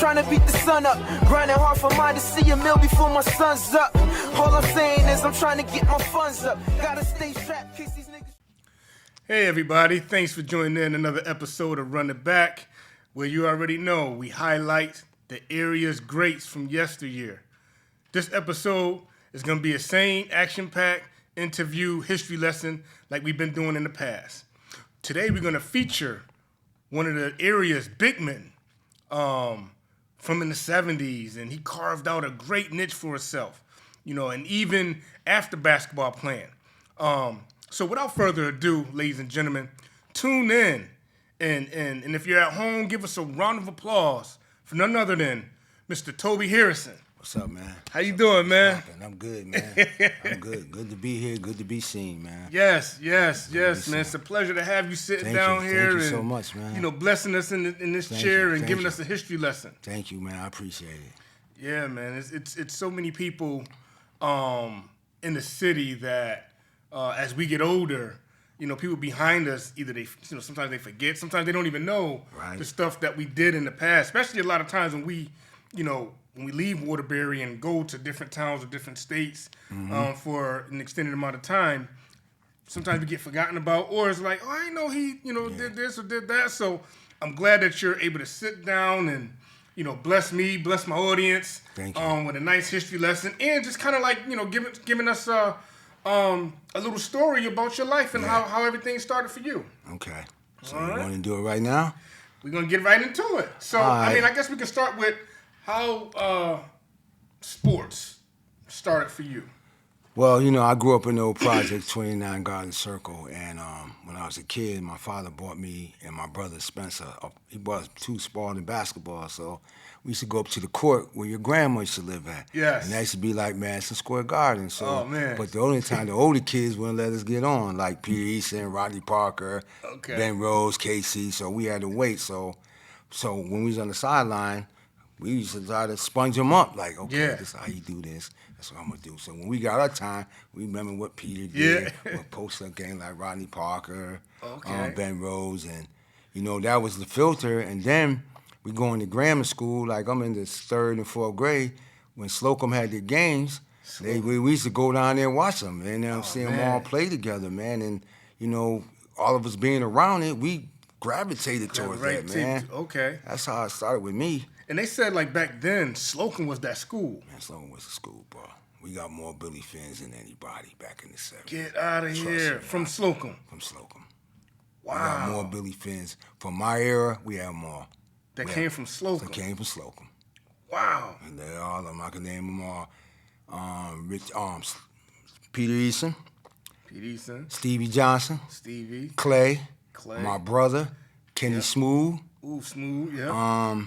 trying to beat the sun up. Grinding hard for mine to see a meal before my sun's up. All I'm saying is I'm trying to get my funds up. Gotta stay strapped, kiss these niggas. Hey everybody, thanks for joining in another episode of Run It Back, where you already know we highlight the area's greats from yesteryear. This episode is going to be a same action-packed interview history lesson like we've been doing in the past. Today we're going to feature one of the area's big men from in the 70s, and he carved out a great niche for himself, you know, and even after basketball playing. So without further ado, ladies and gentlemen, tune in, and if you're at home, give us a round of applause for none other than Mr. Toby Harrison. What's up, man? How you doing, man? I'm good, man. I'm good. Good to be here. Good to be seen, man. Yes, man. It's a pleasure to have you sitting down here. Thank you and, so much, man. You know, blessing us in this chair and giving us a history lesson. Thank you, man. I appreciate it. Yeah, man. It's so many people in the city that as we get older, you know, people behind us, either they, you know, sometimes they forget, sometimes they don't even know the stuff that we did in the past. Especially a lot of times when we, you know, when we leave Waterbury and go to different towns or different states for an extended amount of time, sometimes we get forgotten about, or it's like, oh, I know he, you know, did this or did that. So I'm glad that you're able to sit down and, you know, bless me, bless my audience. Thank you. With a nice history lesson and just kind of like, you know, giving us a little story about your life and how everything started for you. Okay. So you want to do it right now? We're going to get right into it. So, I mean, I guess we can start with how sports started for you. Well, you know, I grew up in the old project, 29 Garden Circle, and when I was a kid, my father bought me and my brother Spencer, he bought us 2 Spartan basketball, so we used to go up to the court where your grandma used to live at. Yes. And that used to be like Madison Square Garden. So, oh, man. But the only time the older kids wouldn't let us get on, like Peter Easton, Rodney Parker, Ben Rose, Casey, so we had to wait. So when we was on the sideline, we used to try to sponge them up, like, okay, this is how you do this. That's what I'm going to do. So when we got our time, we remember what Peter did, what post-up game like Rodney Parker, Ben Rose, and, you know, that was the filter. And then we go into grammar school, like I'm in the 3rd and 4th grade, when Slocum had their games, we used to go down there and watch them, and see them all play together, man. And, you know, all of us being around it, we gravitated towards that, man. Okay. That's how it started with me. And they said, like, back then, Slocum was that school. Man, Slocum was a school, bro. We got more Billy Finns than anybody back in the 70s. Get out of here. From Slocum? From Slocum. Wow. We got more Billy Finns. From my era, we have more. That came from Slocum? That came from Slocum. Wow. And they're all of them. I can name them all. Peter Easton. Stevie Johnson. Clay. My brother. Kenny Smooth. Ooh, Smooth, yeah.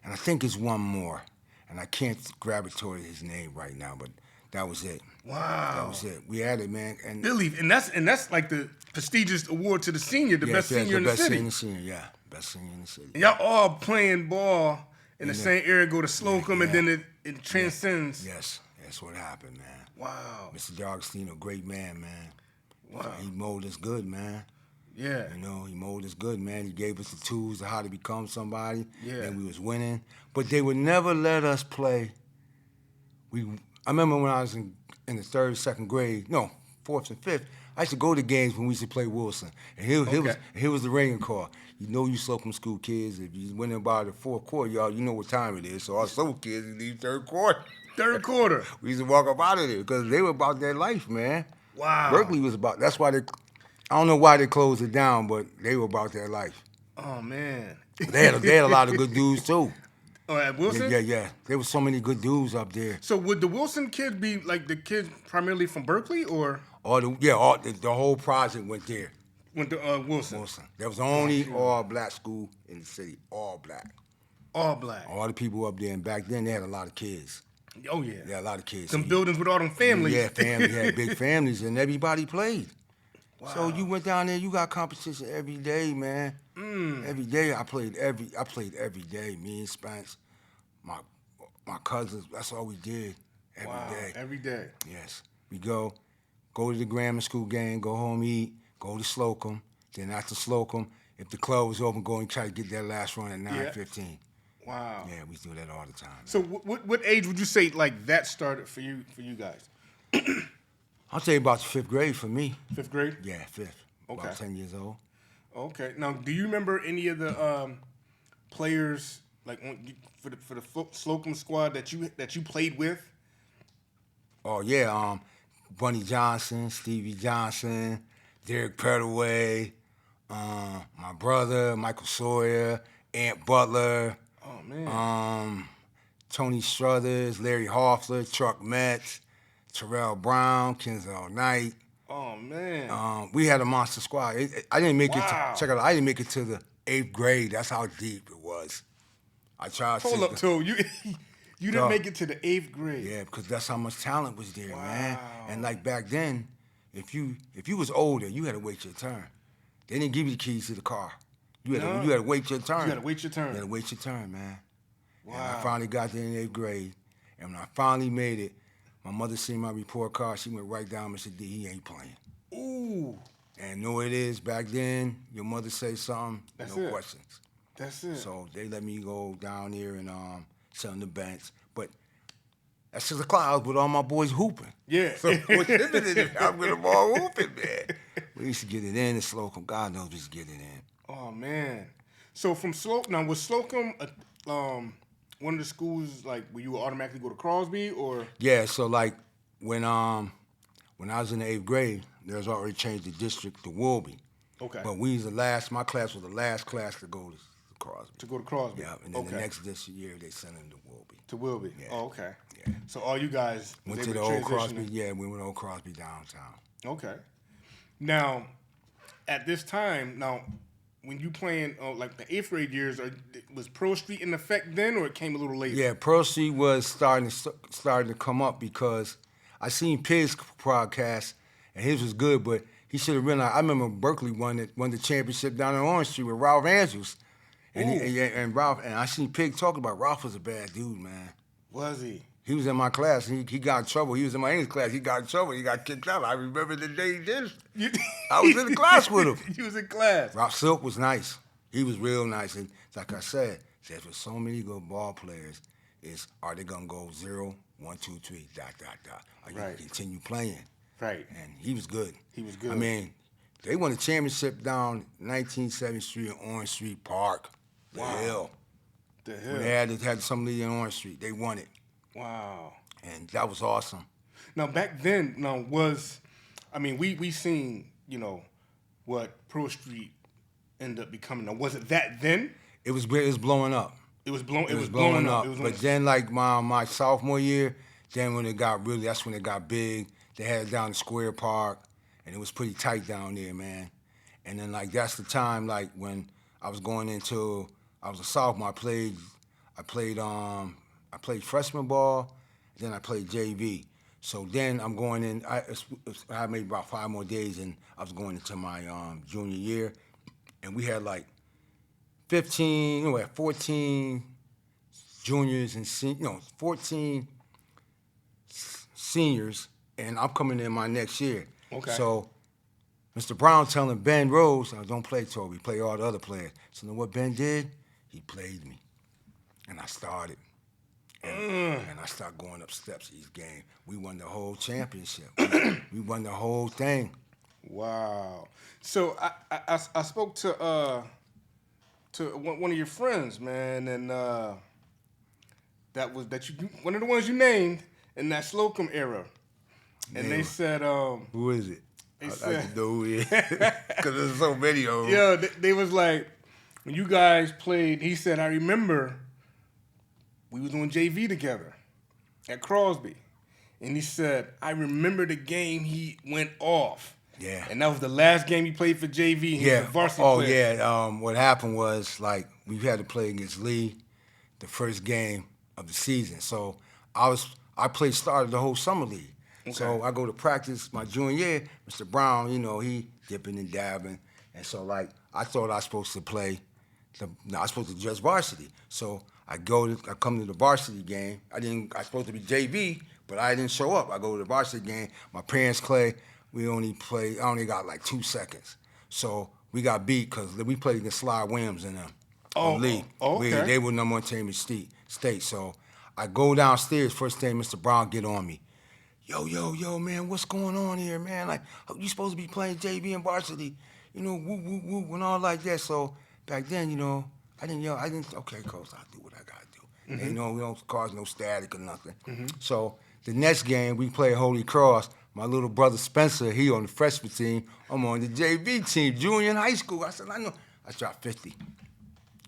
And I think it's one more, and I can't gravitate his name right now, but that was it. Wow, that was it. We had it, man. And Billy, and that's like the prestigious award to the senior, the best senior in the city. Best senior in the city. And y'all all playing ball in the same area, go to Slocum, and then it transcends. Yes, that's what happened, man. Wow, Mr. D'Agostino, great man, man. Wow, he molded us good, man. Yeah. You know, he molded us good, man. He gave us the tools of how to become somebody. Yeah. And we was winning. But they would never let us play. I remember when I was in the 3rd, 2nd grade, 4th and 5th, I used to go to games when we used to play Wilson. And here was the ringing call. You know you Slocum school kids, if you went in by the 4th quarter, y'all, you know what time it is. So our Slocum kids leave 3rd quarter. 3rd quarter. We used to walk up out of there because they were about their life, man. Wow. Berkeley was about, that's why I don't know why they closed it down, but they were about their life. Oh, man. They had a lot of good dudes, too. Oh, at Wilson? Yeah. There was so many good dudes up there. So would the Wilson kids be like the kids primarily from Berkeley, or? The whole project went there. Went to Wilson? There was the only all-black school in the city, all black. All black. All the people up there, and back then they had a lot of kids. Oh, yeah. They had a lot of kids. Some buildings with all them families. Yeah, family had big families, and everybody played. Wow. So you went down there, you got competition every day, man. Every day I played every day. Me and Spence, my cousins, that's all we did every day. Every day. Yes. We go to the grammar school game, go home, eat, go to Slocum. Then after Slocum, if the club was open, go and try to get that last run at 9:15. Wow. Yeah, we do that all the time. So what age would you say like that started for you guys? I'll tell you about the 5th grade for me. 5th grade? Yeah, 5th. Okay. About 10 years old. Okay. Now, do you remember any of the players like for the Slocum squad that you played with? Oh yeah, Bunny Johnson, Stevie Johnson, Derek Pettaway, my brother Michael Sawyer, Ant Butler. Oh man. Tony Struthers, Larry Hoffler, Chuck Metz, Terrell Brown, Kenzel Knight. Oh man. We had a monster squad. I didn't make it. Wow. Check it out. I didn't make it to the 8th grade. That's how deep it was. I tried. Hold up, Toby. You didn't make it to the 8th grade. Yeah, because that's how much talent was there, Wow. man. And like back then, if you was older, you had to wait your turn. They didn't give you the keys to the car. You had to wait your turn. You had to wait your turn. You had to wait your turn, man. Wow. And I finally got there in 8th grade. And when I finally made it, my mother seen my report card. She went right down and said, D, he ain't playing. Ooh. And know it is, back then, your mother say something, no questions. That's it. So they let me go down there and sit on the bench. But at 6 o'clock, I was with all my boys hooping. Yeah. So I'm with them all hooping, man. We used to get it in Slocum. God knows we used to get it in. Oh, man. So from Slocum, now was Slocum one of the schools like where you would automatically go to Crosby or? Yeah, so like when I was in the 8th grade, there was already changed the district to Wilby. Okay. But my class was the last class to go to Crosby. To go to Crosby. Yeah, and then the next district year they sent him to Wilby. To Wilby. Yeah. Oh, okay. Yeah. So all you guys Went to the old Crosby. Yeah, we went to old Crosby downtown. Okay. Now, at this time, when you playing like the 8th grade years, was Pearl Street in effect then, or it came a little later? Yeah, Pearl Street was starting to come up because I seen Pig's podcast and his was good, but he should have realized. I remember Berkeley won the championship down on Orange Street with Ralph Andrews, and Ralph, and I seen Pig talking about Ralph was a bad dude, man. Was he? He was in my class. He got in trouble. He was in my English class. He got in trouble. He got kicked out. I remember the day he did. I was in the class with him. You was in class. Ralph Silk was nice. He was real nice. And like I said, for so many good ball players, are they gonna go 0, 1, 2, 3, ... Are you gonna continue playing? Right. And he was good. He was good. I mean, they won a championship down 1970th Street and Orange Street Park. The Hill. The Hill. When they had some league in Orange Street. They won it. Wow. And that was awesome. Now back then, we seen, what Pearl Street ended up becoming. Now was it that then? It was blowing up. It was blowing up. But then like my sophomore year, then when that's when it got big. They had it down in Square Park, and it was pretty tight down there, man. And then like that's the time like when I was a sophomore. I played freshman ball, then I played JV. So then I'm going in. I made about 5 more days, and I was going into my junior year, and we had like 14 juniors and 14 seniors, and I'm coming in my next year. Okay. So Mr. Brown telling Ben Rose, don't play Toby, play all the other players. So you know what Ben did? He played me, and I started. And I started going up steps each game. We won the whole championship. We won the whole thing. Wow. So I spoke to one of your friends, man, and one of the ones you named in that Slocum era, and they said, who is it? I like to know who it is because there's so many of them. Yeah, they was like when you guys played. He said, I remember. We was on JV together at Crosby. And he said, I remember the game he went off. Yeah. And that was the last game he played for JV. He was a varsity player. Yeah. What happened was, like, we had to play against Lee the first game of the season. So I started the whole summer league. Okay. So I go to practice my junior year. Mr. Brown, he dipping and dabbing. And so, like, I thought I was supposed to play. I was supposed to judge varsity. So I come to the varsity game. I was supposed to be JV, but I didn't show up. I go to the varsity game. My parents, Clay, I only got like 2 seconds. So we got beat because we played against Sly Williams and them. Lee. Okay. They were number one team in state. So I go downstairs. First thing, Mr. Brown get on me. Yo, man, what's going on here, man? Like, you supposed to be playing JV and varsity, woo, and all like that. So back then, I didn't, okay, coach, I'll do what I got to do. Mm-hmm. And, we don't cause no static or nothing. Mm-hmm. So the next game, we played Holy Cross. My little brother Spencer, he on the freshman team. I'm on the JV team, junior in high school. I said, I know. I dropped 50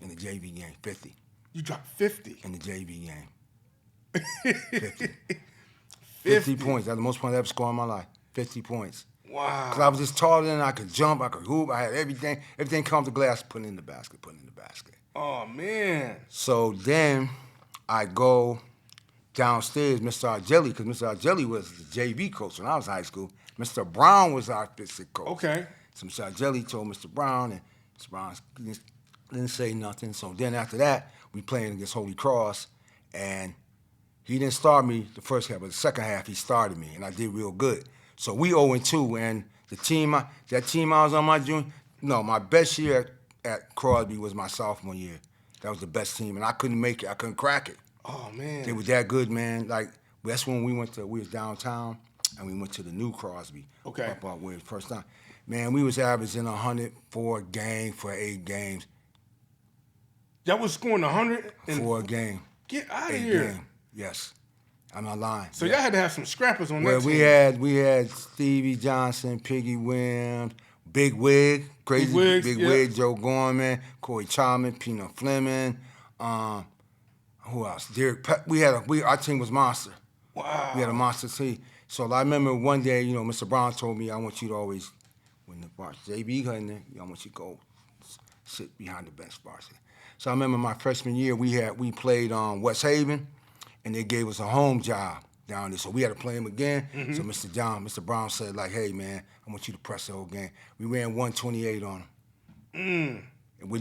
in the JV game, 50. You dropped 50? In the JV game. 50. 50 points. That's the most points I ever scored in my life. 50 points. Wow. Because I was just taller than I could jump, I could hoop, I had everything. Everything comes to glass, put it in the basket. Oh, man. So then I go downstairs, Mr. Argelli, because Mr. Argelli was the JV coach when I was in high school. Mr. Brown was our physics coach. Okay. So Mr. Argelli told Mr. Brown, and Mr. Brown didn't say nothing. So then after that, we playing against Holy Cross, and he didn't start me the first half, but the second half he started me, and I did real good. So we 0-2, and that team I was on my best year at Crosby was my sophomore year. That was the best team, and I couldn't make it. I couldn't crack it. Oh, man. They were that good, man. Like, that's when we was downtown, and we went to the new Crosby. Okay. Up where the first time. Man, we was averaging 104 games for 8 games. Y'all was scoring 100? For a game. Get out of here. Game. Yes. I'm not lying. So y'all had to have some scrappers on that team. We had Stevie Johnson, Piggy Williams, Big Wig, Big Wig, Joe Gorman, Corey Chalmers, Peanut Fleming. Who else? Derek. Our team was monster. Wow. We had a monster team. So I remember one day, Mr. Brown told me, I want you to always, when the JV got in there, I want you to go sit behind the bench varsity. So I remember my freshman year, we played West Haven, and they gave us a home job down there. So we had to play them again. Mm-hmm. So Mr. Brown said, like, hey, man, I want you to press the whole game. We ran 128 on them.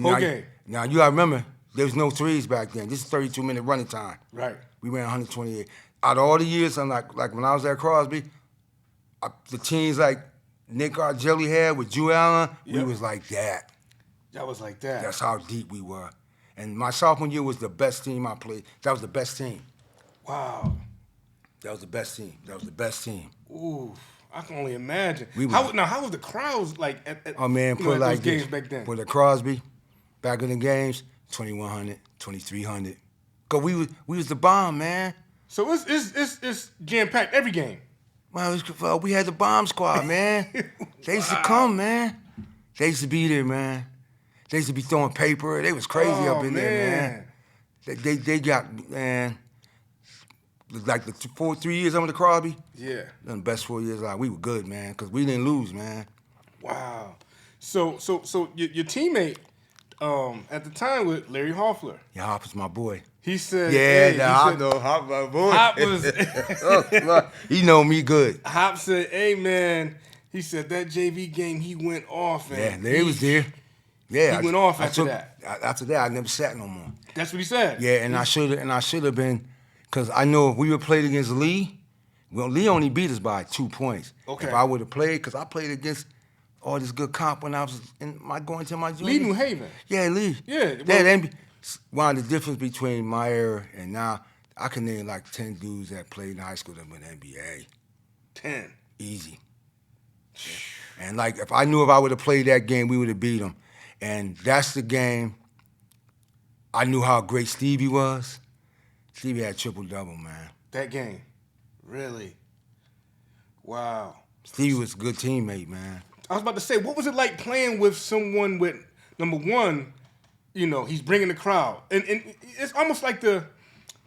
Okay. Now, you gotta remember, there was no threes back then. This is 32-minute running time. Right. We ran 128. Out of all the years, I'm like when I was at Crosby, the teams like Nick Argelli had with Drew Allen, we was like that. That was like that. That's how deep we were. And my sophomore year was the best team I played. That was the best team. Wow. That was the best team. Ooh, I can only imagine. How was the crowds like at those games back then? For the Crosby, back in the games, 2,100, 2,300. Cause we was the bomb, man. So it's jam packed every game. Well, we had the bomb squad, man. They used to come, man. They used to be there, man. They used to be throwing paper. They was crazy up in there, man. They got, man, like the 3 years under Crosby. Yeah. The best 4 years we were good, man, because we didn't lose, man. Wow. So your teammate at the time was Larry Hoffler. Yeah, Hop was my boy. He said, I know Hop my boy. Hop was he know me good. Hop said, hey, man, he said that JV game he went off. And Larry was there. Yeah, he went off after that. After that, I never sat no more. That's what he said. Yeah, and I should have been, because I know if we would played against Lee, well, Lee only beat us by 2 points. Okay. If I would have played, because I played against all this good comp when I was going to my junior. Lee New Haven. Yeah, Lee. Yeah. One of the difference between my era and now, I can name like 10 dudes that played in high school that went NBA. 10. Easy. Yeah. And like, if I would have played that game, we would have beat them. And that's the game. I knew how great Stevie was. Stevie had triple-double, man. That game? Really? Wow. Stevie was a good teammate, man. I was about to say, what was it like playing with someone with, number one, he's bringing the crowd. And it's almost like the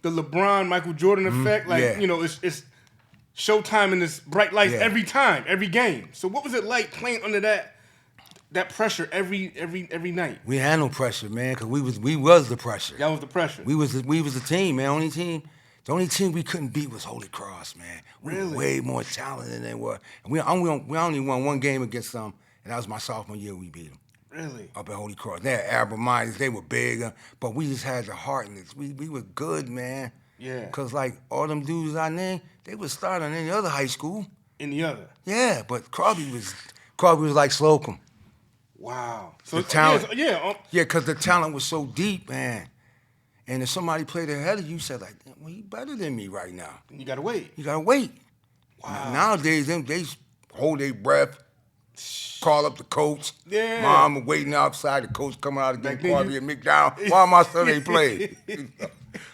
LeBron, Michael Jordan effect. Like, it's showtime in this bright lights every time, every game. So what was it like playing under that pressure every night? We had no pressure, man, because we was the pressure. That was the pressure. We was the team, man. The only team we couldn't beat was Holy Cross, man. We were way more talented than they were. And we only won one game against them, and that was my sophomore year we beat them. Really? Up at Holy Cross. They had Abra-Miners, they were big, but we just had the heart in it. We were good, man. Yeah. Because, like, all them dudes I named, they would start on any other high school. Any other? Yeah, but Crosby was like Slocum. Wow. So The talent, yeah. because the talent was so deep, man. And if somebody played ahead of you, said like, well, he better than me right now. You gotta wait. You gotta wait. Wow. Nowadays, they hold their breath, call up the coach. Yeah. Mom waiting outside. The coach coming out again. Back then Barbie and McDowell. Why my son ain't played?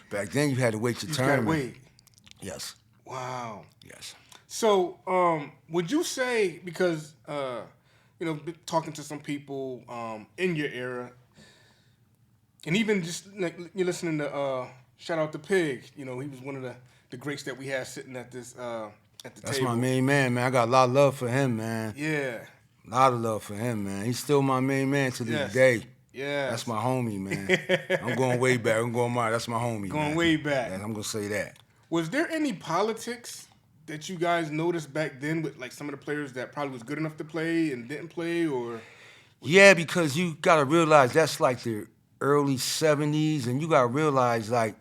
Back then, you had to wait your You turn. gotta wait. Yes. Wow. Yes. So, would you say, because talking to some people in your era, and even just like you're listening to shout out to Pig, he was one of the greats that we had sitting at this at the That's table. my main man, man. I got a lot of love for him, man. Yeah. A lot of love for him, man. He's still my main man to this Yes. day. Yeah. That's my homie, man. I'm going way back. I'm going my. That's my homie. Going man. way back. Yeah, I'm gonna say that. Was there any politics that you guys noticed back then with like some of the players that probably was good enough to play and didn't play, or? Yeah, because you gotta realize that's like the early '70s, and you gotta realize like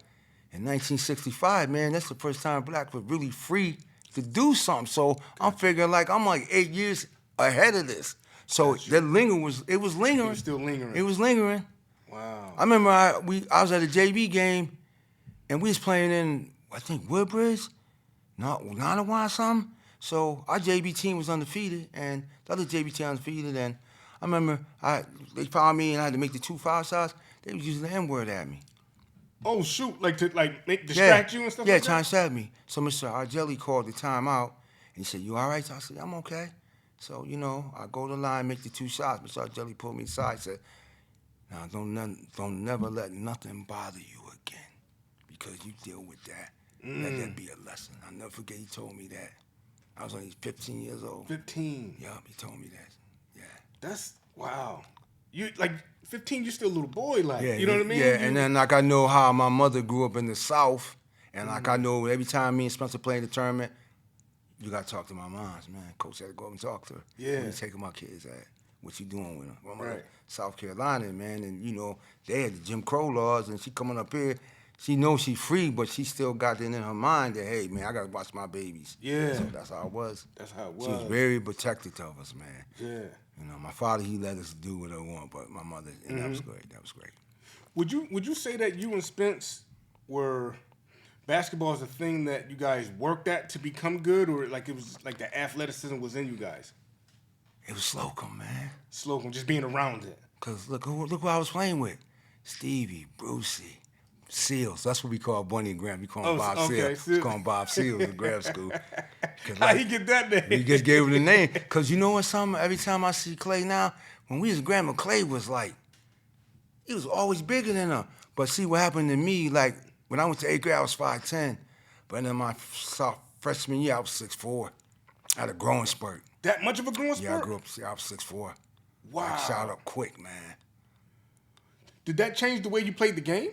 in 1965, man, that's the first time blacks were really free to do something. So I'm figuring like I'm like 8 years ahead of this. So that lingering was lingering. It was still lingering. It was lingering. Wow. I remember I was at a JV game, and we was playing in I think Woodbridge, Nottawa or something. So our JV team was undefeated, and the other JV team undefeated. And I remember they found me, and I had to make the 2 foul shots. They was using the N-word at me. Oh shoot! Like to distract you and stuff. Yeah, like trying that? to stab me. So Mr. Argelli called the timeout, and he said, "You all right?" So I said, "I'm okay." So I go to the line, make the 2 shots. Mr. Argelli pulled me aside, said, "Now don't never let nothing bother you again, because you deal with that. Let that be a lesson." I'll never forget he told me that. I was only 15 years old. 15. Yeah, he told me that. Yeah. That's wow. You like 15? You're still a little boy, like Yeah, you know what I mean? Yeah, and then like I know how my mother grew up in the South, and like I know every time me and Spencer play in the tournament, you gotta talk to my moms, man. Coach had to go up and talk to her. Yeah. Where you taking my kids at? What you doing with them? Well, I'm Right. South Carolina, man, and they had the Jim Crow laws, and she coming up here. She knows she's free, but she still got it in her mind that, hey, man, I gotta watch my babies. Yeah. So that's how it was. That's how it was. She was very protective of us, man. Yeah. My father, he let us do what I want, but my mother, and that was great. That was great. Would you say that you and Spence were basketball is a thing that you guys worked at to become good, or like it was like the athleticism was in you guys? It was Slocum, man. Slocum, just being around it. Cause look who I was playing with: Stevie, Brucey, Seals. That's what we call Bunny and Graham. We call him Bob Seals. We call him Bob Seals in grad school. How he get that name? We just gave him the name. Cause you know what? Every time I see Clay now, when we was in Graham, Clay was like, he was always bigger than him. But see what happened to me? Like when I went to 8th grade, I was 5'10", but in my freshman year, I was 6'4". I had a growing spurt. That much of a growing spurt? Yeah, I grew up. I was 6'4". Wow. I shot up quick, man. Did that change the way you played the game?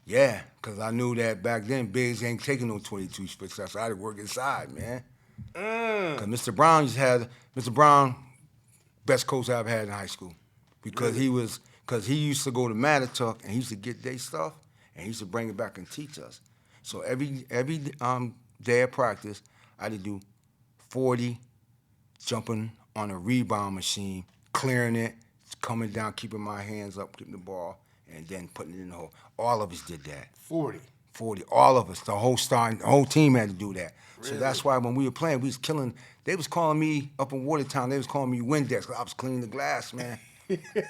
Yeah, because I knew that back then, bigs ain't taking no 22 split shots. So I had to work inside, man. Because Mr. Brown, best coach I've had in high school. Because he used to go to Mattituck and he used to get their stuff and he used to bring it back and teach us. So every day of practice, I had to do 40 jumping on a rebound machine, clearing it, coming down, keeping my hands up, getting the ball, and then putting it in the hole. All of us did that. 40. All of us. The whole team had to do that. Really? So that's why when we were playing, we was killing. They was calling me up in Watertown. They was calling me Windex. 'Cause I was cleaning the glass, man.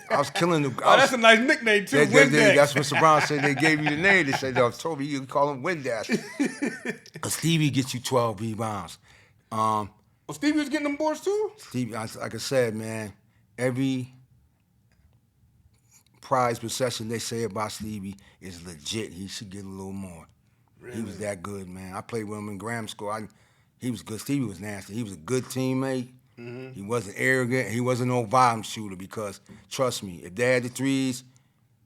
I was killing the. That's a nice nickname too. Windex. That's what Mr. Brown said. They gave me the name. They said, Toby, you call him Windex. Cause Stevie gets you 12 rebounds. Well, Stevie was getting them boards too? Stevie, like I said, man, every prize possession they say about Stevie is legit. He should get a little more. Really? He was that good, man. I played with him in Graham School. He was good. Stevie was nasty. He was a good teammate. Mm-hmm. He wasn't arrogant. He wasn't no volume shooter because, trust me, if they had the threes,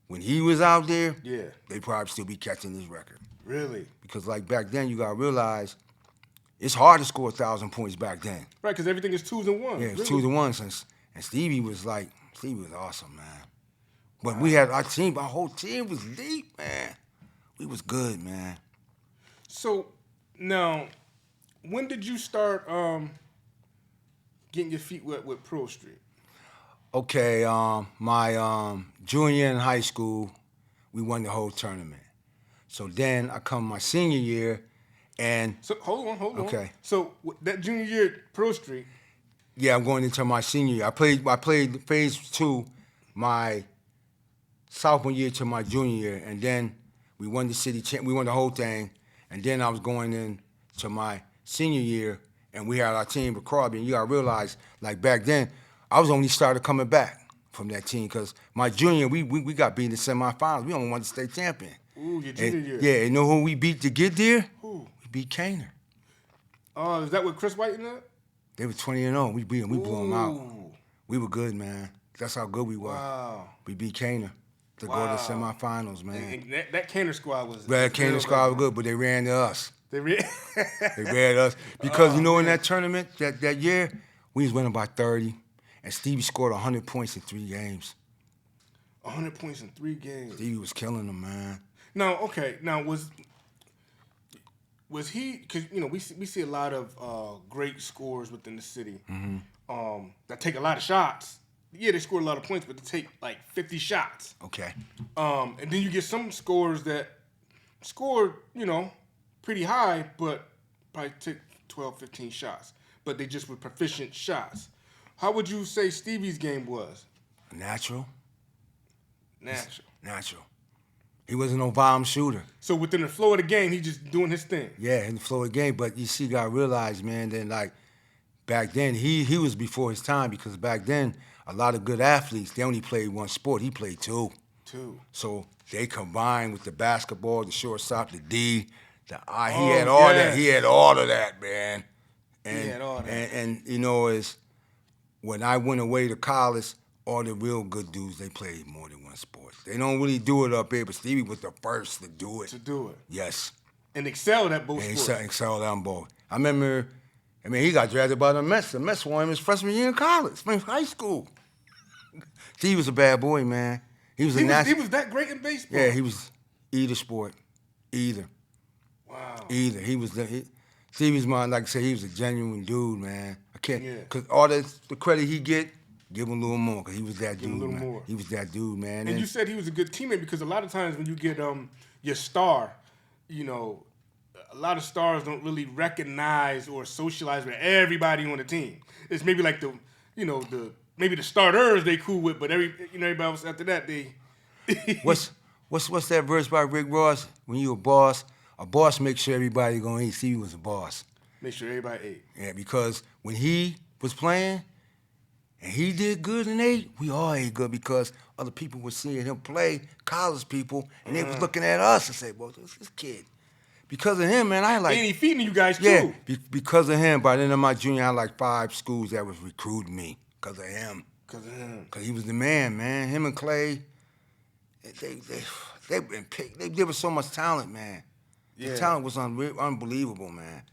when he was out there, they probably still be catching his record. Really? Because like back then, you got to realize it's hard to score 1,000 points back then. Right, because everything is 2s and 1s. Yeah, it was 2s and 1s. And Stevie was awesome, man. But we had our whole team was deep, man. We was good, man. So now, when did you start getting your feet wet with Pearl Street? Okay, my junior year in high school, we won the whole tournament. So then I come my senior year, and So hold on. Okay. So that junior year pro streak. yeah, I'm going into my senior year. I played phase 2, my sophomore year to my junior year, and then we won we won the whole thing, and then I was going in to my senior year, and we had our team with Crosby, and you gotta realize, like back then, I was only started coming back from that team because my junior, we got beat in the semifinals. We only won the state champion. Ooh, your junior year. Yeah, you know who we beat to get there? Who? We beat Kaner. Is that with Chris White in that? They were 20-0. We beat them. We blew them out. Ooh. We were good, man. That's how good we were. Wow. We beat Kaner to go to the semifinals, man. And that Kaner squad was. That Kaner squad was good, but they ran to us. They ran to us because in that tournament that year we was winning by 30, and Stevie scored 100 points in 3 games. 100 points in 3 games. Stevie was killing them, man. Now, okay. Now was he? Because we see a lot of great scorers within the city that take a lot of shots. Yeah, they score a lot of points, but they take like 50 shots. Okay. And then you get some scorers that score, pretty high, but probably take 12, 15 shots. But they just were proficient shots. How would you say Stevie's game was? Natural. Natural. He wasn't no volume shooter. So within the flow of the game, he just doing his thing. Yeah, in the flow of the game. But you see, you gotta realize, man, that like back then he was before his time because back then a lot of good athletes they only played one sport. He played 2. So they combined with the basketball, the shortstop, the D, the I. He had all that. He had all of that, man. And, he had all that. And is when I went away to college, all the real good dudes they played more than one sport. They don't really do it up here, but Stevie was the first to do it. Yes. And excelled at both sports. Excelled at both. I remember, he got drafted by the Mets. The Mets won him his freshman year in college, high school. Stevie was a bad boy, man. He was that great in baseball? Yeah, he was either sport. Either. Wow. Either. Stevie's mine, like I said, he was a genuine dude, man. I can't, because all the credit he get, give him a little more, because he was that dude, man. More. He was that dude, man. And you said he was a good teammate, because a lot of times when you get your star, a lot of stars don't really recognize or socialize with everybody on the team. It's maybe like maybe the starters they cool with, but everybody else after that they. What's that verse by Rick Ross? When you a boss makes sure everybody gonna eat. Stevie was a boss. Make sure everybody ate. Yeah, because when he was playing and he did good and ate, we all ate good because other people were seeing him play, college people, and they was looking at us and say, "Well, this kid." Because of him, man, and he feeding you guys too. Yeah, because of him. By the end of my junior, I had like 5 schools that was recruiting me because of him. Because he was the man. Him and Clay, they been picked. They give us so much talent, man. Yeah. The talent was unbelievable, man.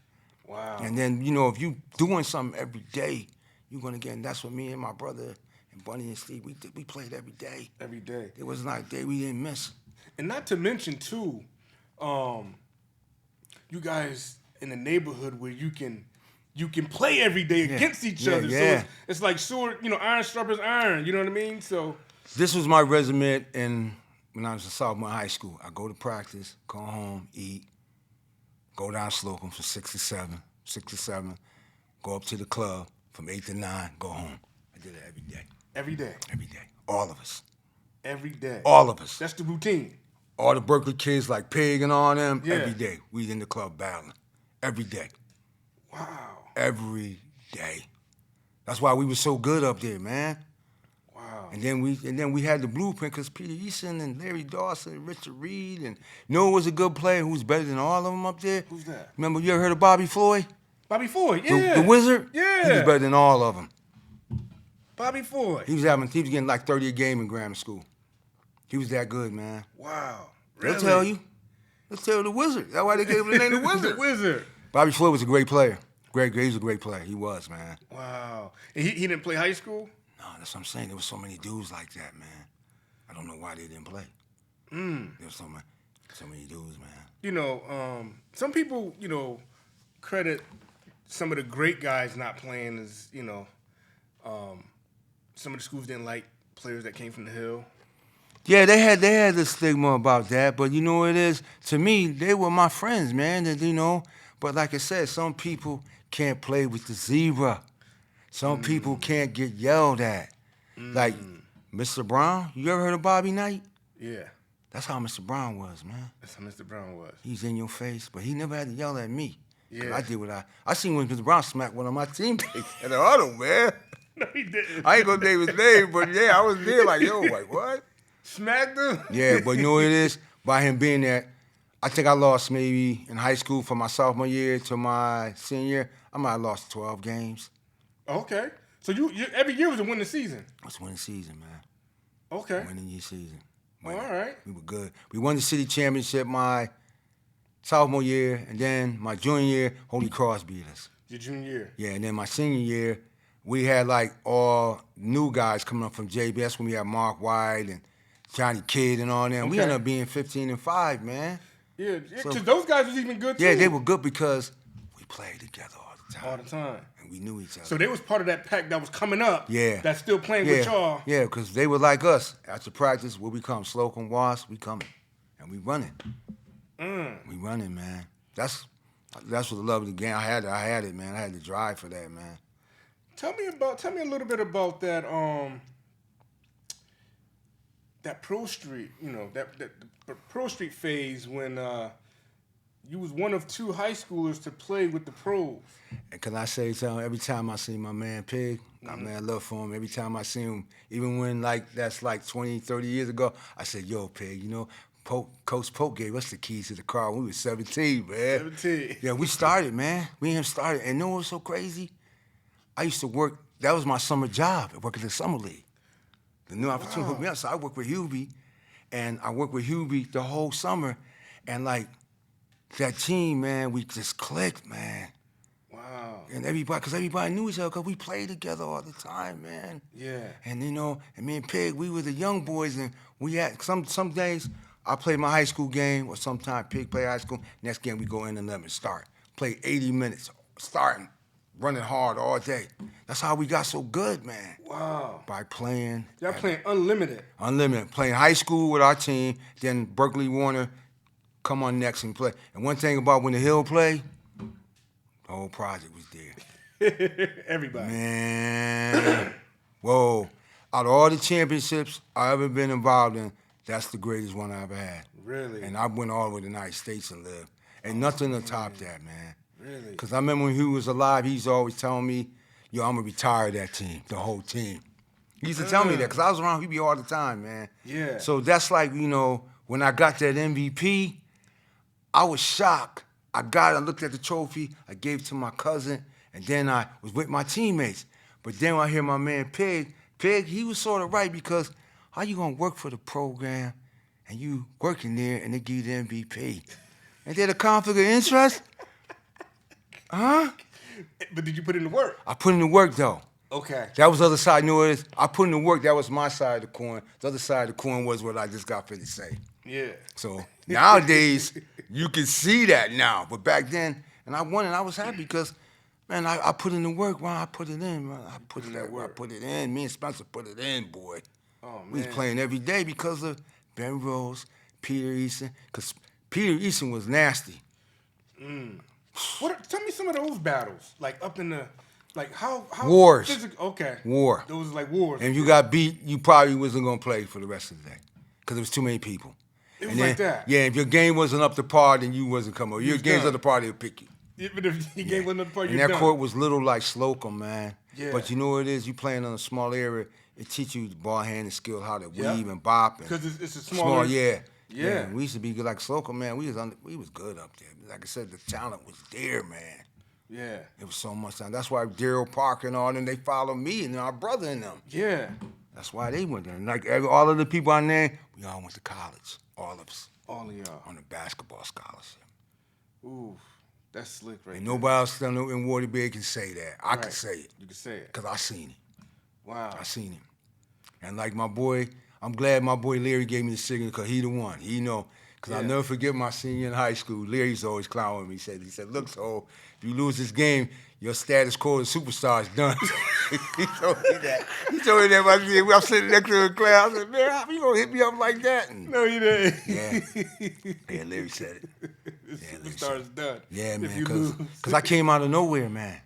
Wow. And then, if you doing something every day, you're going to get, and that's what me and my brother and Bunny and Steve, we played every day. Every day. It was not a day we didn't miss. And not to mention, too, you guys in a neighborhood where you can play every day against each other. Yeah. So it's like sword, iron sharpens iron, you know what I mean? So this was my resume when I was a sophomore in high school. I go to practice, go home, eat, go down Slocum from 6 to 7, go up to the club from 8 to 9, go home. I did it every day. Every day? Every day. All of us. Every day? All of us. That's the routine? All the Berkeley kids like Pig and all them, every day. We in the club battling. Every day. Wow. Every day. That's why we were so good up there, man. Wow. And then we had the blueprint because Peter Easton and Larry Dawson and Richard Reed and who was a good player who was better than all of them up there? Who's that? Remember, you ever heard of Bobby Floyd? Bobby Floyd, yeah. The Wizard? Yeah. He was better than all of them. Bobby Floyd. He was getting like 30 a game in grammar school. He was that good, man. Wow. Really? They'll tell you. They'll tell you the Wizard. That's why they gave him the name the Wizard. The Wizard. Bobby Floyd was a great player. He was a great player. He was, man. Wow. And he didn't play high school? No, that's what I'm saying. There was so many dudes like that, man. I don't know why they didn't play. There was so many dudes, man. Some people, credit some of the great guys not playing as, some of the schools didn't like players that came from the Hill. Yeah, they had the stigma about that, but you know what it is? To me, they were my friends, man. And, but like I said, some people can't play with the zebra. Some people can't get yelled at. Like Mr. Brown, you ever heard of Bobby Knight? Yeah. That's how Mr. Brown was, man. That's how Mr. Brown was. He's in your face, but he never had to yell at me. Yeah. I did what I seen when Mr. Brown smacked one of my teammates at the huddle, man. No, he didn't. I ain't gonna name his name, but yeah, I was there like, yo, like, what? Smacked him? Yeah, but you know what it is? By him being there, I think I lost maybe in high school from my sophomore year to my senior year, I might have lost 12 games. Okay. So you every year was a winning season? It was winning season, man. Okay. Winning year season. All right. We were good. We won the city championship my sophomore year, and then my junior year, Holy Cross beat us. Your junior year? Yeah, and then my senior year, we had like all new guys coming up from JB. That's when we had Mark White and Johnny Kidd and all them. Okay. We ended up being 15-5, man. Yeah, because those guys was even good too. Yeah, they were good because we played together all the time. All the time. And we knew each other. So they was part of that pack that was coming up. Yeah. That's still playing with y'all. Yeah, because they were like us. After practice, where we come, Slocum, Wasp, we coming. And we running. We running, man. That's what the love of the game. I had it, man. I had the drive for that, man. Tell me a little bit about that that Pro Street, that Pro Street phase when you was one of two high schoolers to play with the pros. And can I say something? Every time I see my man Pig, I love for him. Every time I see him, even when that's 20, 30 years ago, I said, yo, Pig, Coach Polk gave us the keys to the car when we was 17, man. 17. Yeah, we started, man. We even started. And you know what's so crazy? I used to work, that was my summer job, working at the Summer League. The new opportunity hooked me up. So I worked with Hubie, and I worked with Hubie the whole summer. And that team, man, we just clicked, man. Wow. And because everybody knew each other because we played together all the time, man. Yeah. And and me and Pig, we were the young boys, and we had some days I played my high school game, or sometime Pig played high school. Next game we go in and let him start. Play 80 minutes, starting, running hard all day. That's how we got so good, man. Wow. By playing. Y'all playing unlimited. Unlimited. Playing high school with our team, then Berkeley Warner come on next and play. And one thing about when the Hill play, the whole project was there. Everybody. Man. Whoa. Out of all the championships I've ever been involved in, that's the greatest one I ever had. Really? And I went all over the United States and lived. Ain't nothing to top that, man. Really? Because I remember when he was alive, he used to always tell me, yo, I'm going to retire that team, the whole team. He used to tell me that because I was around Hubie all the time, man. Yeah. So that's like, when I got that MVP, I was shocked. I looked at the trophy, I gave it to my cousin, and then I was with my teammates. But then when I hear my man Pig, he was sort of right because how you going to work for the program and you working there and they give you the MVP? Ain't that a conflict of interest? Huh? But did you put in the work? I put in the work, though. Okay. That was the other side. You know what it is? I put in the work. That was my side of the coin. The other side of the coin was what I just got finished saying. Yeah. So nowadays, you can see that now. But back then, and I won, and I was happy because, man, I put in the work. Ron, I put it in, man. I put it in. Me and Spencer put it in, boy. Oh, man. We was playing every day because of Ben Rose, Peter Easton. Because Peter Easton was nasty. Tell me some of those battles, like up in the, how wars. Okay. War. Those like wars. And if you got beat, you probably wasn't going to play for the rest of the day because there was too many people. It was like that. Yeah, if your game wasn't up to par, then you wasn't coming over. Your game's up to par, they'll pick you. Even if your game wasn't up to par, and you're that done. court was little like Slocum, man. Yeah. But you know what it is? You playing in a small area, it teach you ball handling skills, how to weave and bop. Because it's a small yeah. Yeah. We used to be good like Slocum, man. We was good up there. Like I said, the talent was there, man. Yeah. It was so much time. That's why Daryl Parker and all them, they followed me and our brother and them. Yeah. That's why they went there. Like all of the people I named, we all went to college. All of us. All of y'all. On a basketball scholarship. Ooh, that's slick right And there. nobody else in Waterbury can say that. I can say it. You can say it. Because I seen it. Wow. I seen him. And like my boy, I'm glad my boy Larry gave me the signal because he the one. He know. Because I'll never forget my senior year in high school. Larry used to always clown with me. He said, look, so if you lose this game, your status quo as superstar is done. He told me that. He told me that. I'm sitting next to the class. I said, man, how you going to hit me up like that? And no, you didn't. Yeah, Larry said it. Superstar is done. Yeah, man, because I came out of nowhere, man.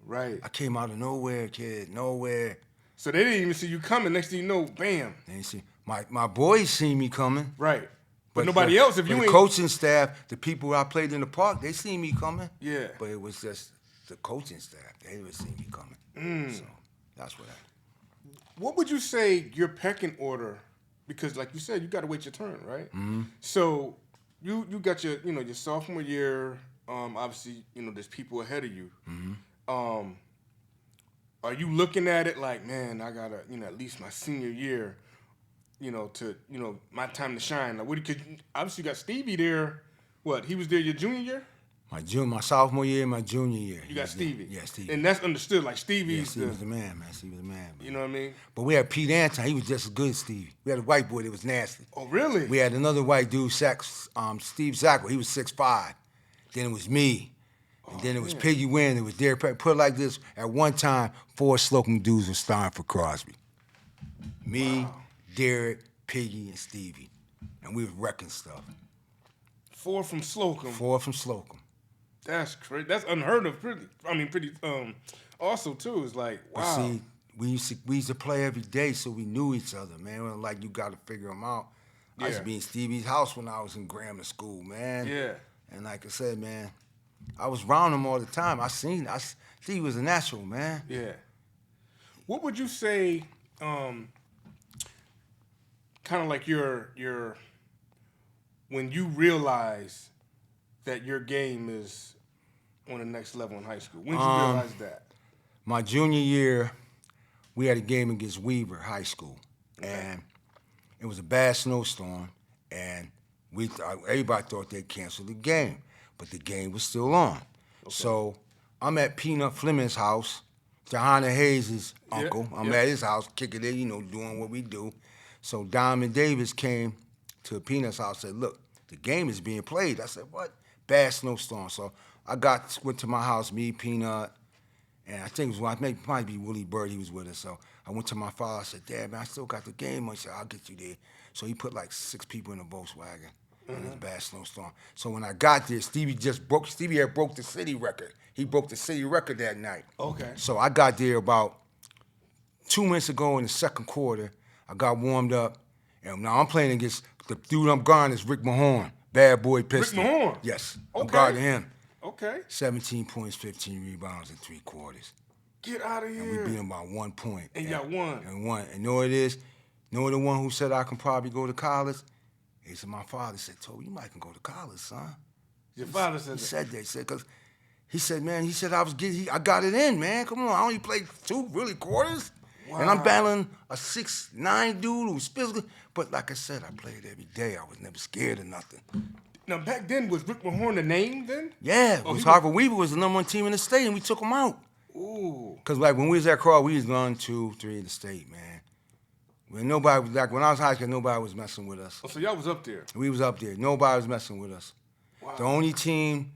Right. I came out of nowhere, kid, nowhere. So they didn't even see you coming. Next thing you know, bam. They didn't see. My boys seen me coming. Right. But nobody else, if you ain't... The coaching staff, the people I played in the park, they seen me coming. Yeah. But it was just the coaching staff. They didn't see me coming. So that's what happened. What would you say your pecking order, because like you said, you got to wait your turn, right? Mm-hmm. So you got your, your sophomore year, obviously, there's people ahead of you. Mm-hmm. Are you looking at it like, man, I got to, at least my senior year, my time to shine. Like, because obviously you got Stevie there. What, he was there your junior year? My sophomore year, my junior year. You got Stevie. Yeah, Stevie. And that's understood. Like Stevie's Stevie was the man, man. Stevie was the man. You know what I mean? But we had Pete Anton. He was just as good as Stevie. We had a white boy that was nasty. Oh, really? We had another white dude, Steve Zackel. He was 6'5". Then it was me. And then it was Piggy Wynn. It was Derek. Put it like this. At one time, 4 Slocum dudes were starring for Crosby. Me, Derek, Piggy, and Stevie. And we was wrecking stuff. 4 from Slocum. 4 from Slocum. That's crazy. That's unheard of. Pretty also, too, it's like, wow. But see, we used to play every day, so we knew each other, man. It wasn't like you got to figure them out. I used to be in Stevie's house when I was in grammar school, man. Yeah. And like I said, man, I was around him all the time. Stevie was a natural, man. Yeah. What would you say, kind of like your when you realize that your game is on the next level in high school? When did you realize that? My junior year, we had a game against Weaver High School, and it was a bad snowstorm, and everybody thought they'd cancel the game, but the game was still on. Okay. So I'm at Peanut Fleming's house, Johanna Hayes' uncle. I'm at his house, kicking it, doing what we do. So Diamond Davis came to Peanut's house and said, look, the game is being played. I said, what? Bad snowstorm. So I went to my house, me, Peanut, and I think it might be Willie Bird, he was with us. So I went to my father, I said, Dad, man, I still got the game. He said, I'll get you there. So he put like 6 people in a Volkswagen in this bad snowstorm. So when I got there, Stevie had broke the city record. He broke the city record that night. Okay. So I got there about 2 minutes ago in the second quarter. I got warmed up, and now I'm playing against the dude I'm guarding is Rick Mahorn, bad boy pistol. Rick Mahorn? Yes. Okay. I'm guarding him. Okay. 17 points, 15 rebounds in 3 quarters. Get out of here. And we beat him by 1 point. And y'all won. And won. And you know what it is? You know the one who said I can probably go to college? He said, my father said, Toby, you might can go to college, son. Your father said that? He said that. He said, because he said, man, I got it in, man. Come on, I only played 2 really quarters. Wow. And I'm battling a 6'9" dude who's physical. But like I said, I played every day. I was never scared of nothing. Now, back then, was Rick Mahorn the name then? Yeah, it was Harvard Weaver was the #1 team in the state, and we took him out. Ooh. Because like when we was at Crawl, we was 1, 2, 3 in the state, man. When when I was high school, nobody was messing with us. Oh, so y'all was up there? We was up there. Nobody was messing with us. Wow. The only team,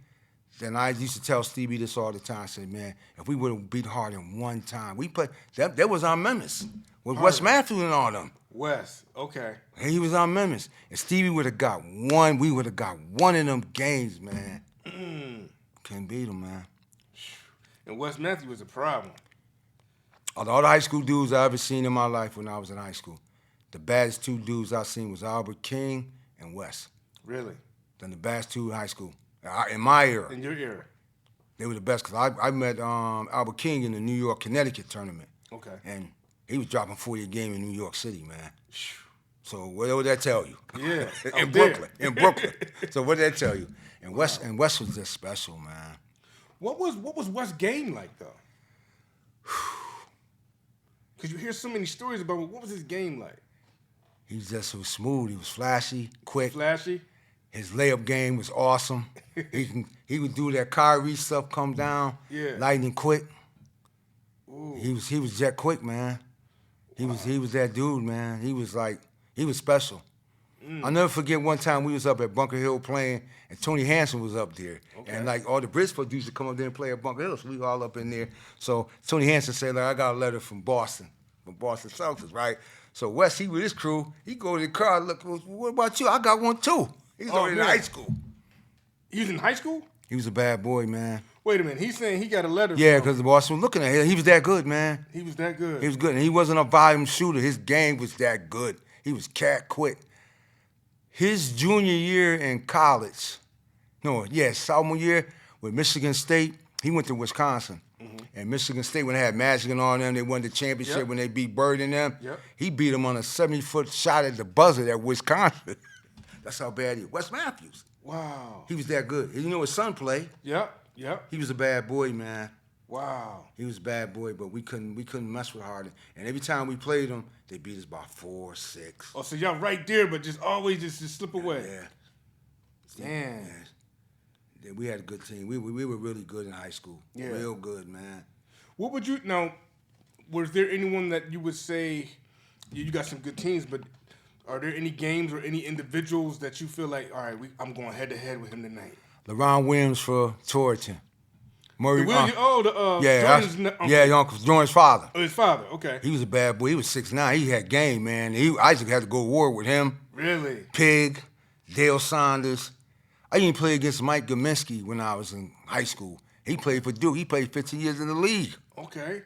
then I used to tell Stevie this all the time. I said, man, if we would have beat Hardin one time, we played, that was our memories. With Wes Matthews and all them. Wes, okay. He was our memories. And Stevie would have got one, we would have got one of them games, man. Couldn't beat him, man. And Wes Matthews was a problem. Of all the high school dudes I ever seen in my life when I was in high school, the baddest 2 dudes I seen was Albert King and Wes. Really? Then the baddest 2 in high school. In my era. In your era? They were the best, because I met Albert King in the New York, Connecticut tournament. Okay. And he was dropping 40 a game in New York City, man. So what would that tell you? Yeah. in Brooklyn. In Brooklyn. So what did that tell you? And Wes was just special, man. What was Wes' game like, though? Because you hear so many stories about what was his game like? He was smooth. He was flashy, quick. Flashy? His layup game was awesome. He would do that Kyrie stuff, come down, lightning quick. Ooh. He was jet quick, man. He was that dude, man. He was special. I'll never forget one time we was up at Bunker Hill playing, and Tony Hansen was up there. Okay. And, like, all the Bridgeport used to come up there and play at Bunker Hill, so we were all up in there. So Tony Hansen said, like, I got a letter from Boston Celtics, right? So Wes, he with his crew, he go to the car, look, what about you? I got one, too. He's already in high school. He was in high school? He was a bad boy, man. Wait a minute. He's saying he got a letter Yeah, because the Boston was looking at him. He was that good, man. He was that good. He was good. And he wasn't a volume shooter. His game was that good. He was cat quick. His junior year in college, sophomore year with Michigan State, he went to Wisconsin. Mm-hmm. And Michigan State, when they had Magic and all them, they won the championship when they beat Bird and them. Yep. He beat them on a 70-foot shot at the buzzer at Wisconsin. That's how bad he was. Wes Matthews. Wow. He was that good. You know his son played. Yep. He was a bad boy, man. Wow. He was a bad boy, but we couldn't mess with Harden. And every time we played them, they beat us by 4, 6. Oh, so y'all right there, but just always just slip away. Yeah. Damn. Yeah, we had a good team. We were really good in high school. Yeah. Real good, man. What would you now? Was there anyone that you would say you got some good teams, but are there any games or any individuals that you feel like, all right, I'm going head to head with him tonight? LeBron Williams for Torrington. Murray. Jordan's father. Oh, his father. Okay. He was a bad boy. He was 6'9". He had game, man. Isaac had to go to war with him. Really? Pig, Dale Saunders. I even played against Mike Gaminsky when I was in high school. He played for Duke. He played 15 years in the league. Okay.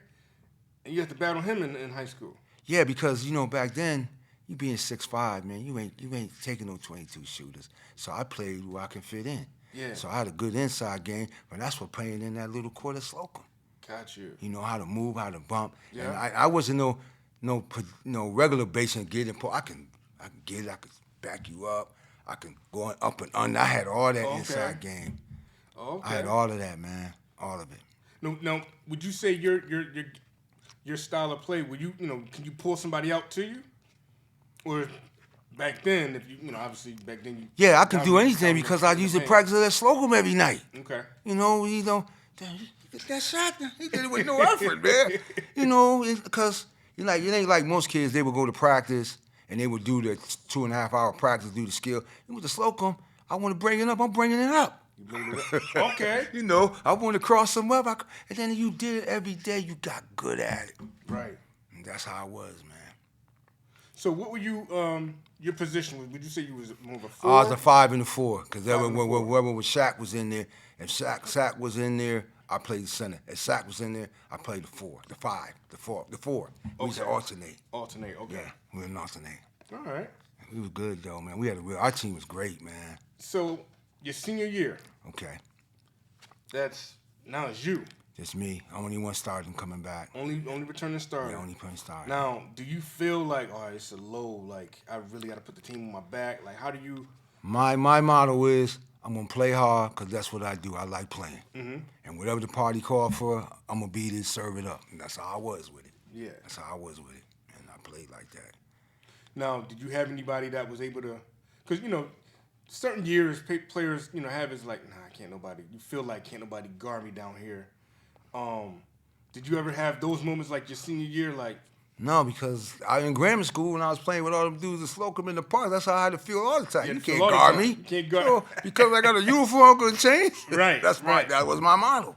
And you had to battle him in high school. Yeah, because back then, you being 6'5", man, you ain't taking no 22 shooters. So I played where I can fit in. Yeah. So I had a good inside game, but that's what playing in that little court at Slocum. Got you. You know how to move, how to bump. Yeah. And I wasn't no regular base and get in. I can get it. I can back you up. I can go up and under. I had all that inside game. Okay. I had all of that, man. All of it. Now, would you say your style of play? Would you can you pull somebody out to you, or back then, if you obviously back then you... Yeah, I can do anything because I used to practice at Slocum every night. Okay. Get that shot. He did it with no effort, man. Because it ain't like most kids, they would go to practice and they would do the 2.5-hour practice, do the skill. And with the Slocum, I want to bring it up, I'm bringing it up. You bring it up? Okay. I want to cross them up. And then you did it every day, you got good at it. Right. And that's how I was, man. So what were you, your position, would you say you was more of a 4? I was a 5 and a 4, because when Shaq was in there, if Shaq was in there, I played the center. If Shaq was in there, I played the 4, the 5, the 4. We used to alternate. Alternate, okay. Yeah, we would alternate. All right. We was good, though, man. Our team was great, man. So, your senior year. Okay. Now it's you. Just me. Only one starting coming back. Only returning starter. Yeah, only returning starter. Now, do you feel like, it's a low, like, I really got to put the team on my back? Like, how do you... My motto is, I'm going to play hard because that's what I do. I like playing. Mm-hmm. And whatever the party called for, I'm going to be there, serve it up. And that's how I was with it. Yeah. That's how I was with it. And I played like that. Now, did you have anybody that was able to... Because, certain years, players, have is like, can't nobody... You feel like can't nobody guard me down here. Did you ever have those moments like your senior year, like... No, because in grammar school, when I was playing with all them dudes at Slocum in the park, that's how I had to feel all the time. You can't guard me. You can't guard because I got a uniform going to change. Right. That was my motto.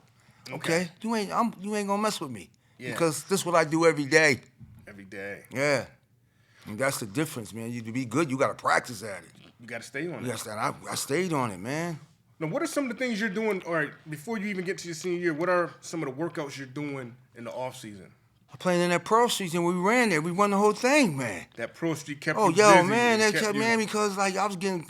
Okay? You ain't going to mess with me. Yeah. Because this is what I do every day. Every day. Yeah. And that's the difference, man. To be good, you got to practice at it. You got to stay on it. Yes, I stayed on it, man. Now, what are some of the things you're doing, all right, before you even get to your senior year, what are some of the workouts you're doing in the off season? I played in that pro season. We ran there. We won the whole thing, man. That pro street kept you busy. Man, man, because like I was getting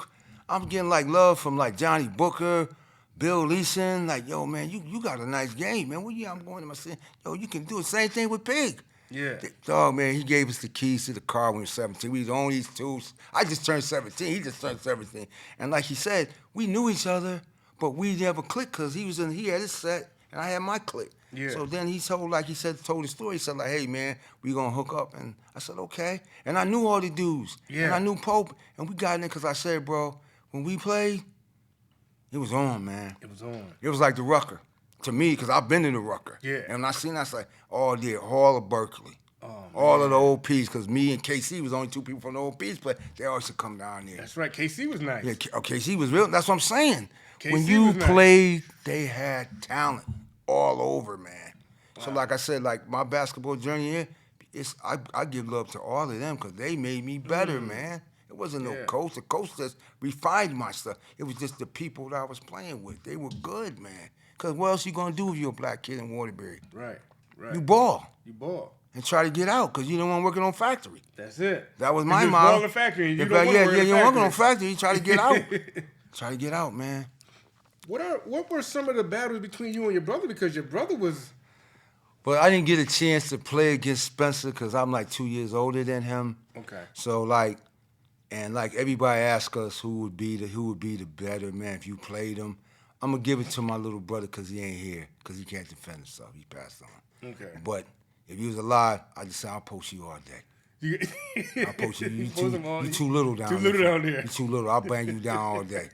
like love from like Johnny Booker, Bill Leeson. Like, yo, man, you got a nice game, man. I'm going to my city. Yo, you can do the same thing with Pig. Yeah. Dog, man, he gave us the keys to the car when we were 17. We was on these twos. I just turned 17. He just turned 17. And like he said, we knew each other, but we never clicked because he had his set and I had my click. Yeah. So then he told the story. He said, like, hey, man, we going to hook up. And I said, okay. And I knew all the dudes. Yeah. And I knew Pope. And we got in there because I said, bro, when we played, it was on, man. It was on. It was like the Rucker. To me, because I've been in the Rucker. Yeah. And when I seen that, I was like, oh, yeah, Hall of Berkeley. All of the old P's, because me and KC was only two people from the old P's, but they always would come down there. That's right. KC was nice. Yeah, KC was real. That's what I'm saying. KC when you was nice. played, they had talent all over, man. Wow. So like I said, like my basketball journey here, I give love to all of them because they made me better, man. It wasn't no coach. The coach just refined my stuff. It was just the people that I was playing with. They were good, man. Because what else you going to do if you're a black kid in Waterbury? Right. You ball. You ball. And try to get out because you don't want to work on factory. That's it. That was my motto. motto. You factory. You you don't work on factory. You try to get out. Try to get out, man. What were some of the battles between you and your brother? Because your brother was... But I didn't get a chance to play against Spencer because I'm like 2 years older than him. Okay. So like everybody asks us who would be the better man if you played him. I'm gonna give it to my little brother because he ain't here because he can't defend himself. He passed on. Okay. But if he was alive, I just say I'll post you all day. I'll post you. You too little down there. Too little down there. You too little. I'll bang you down all day.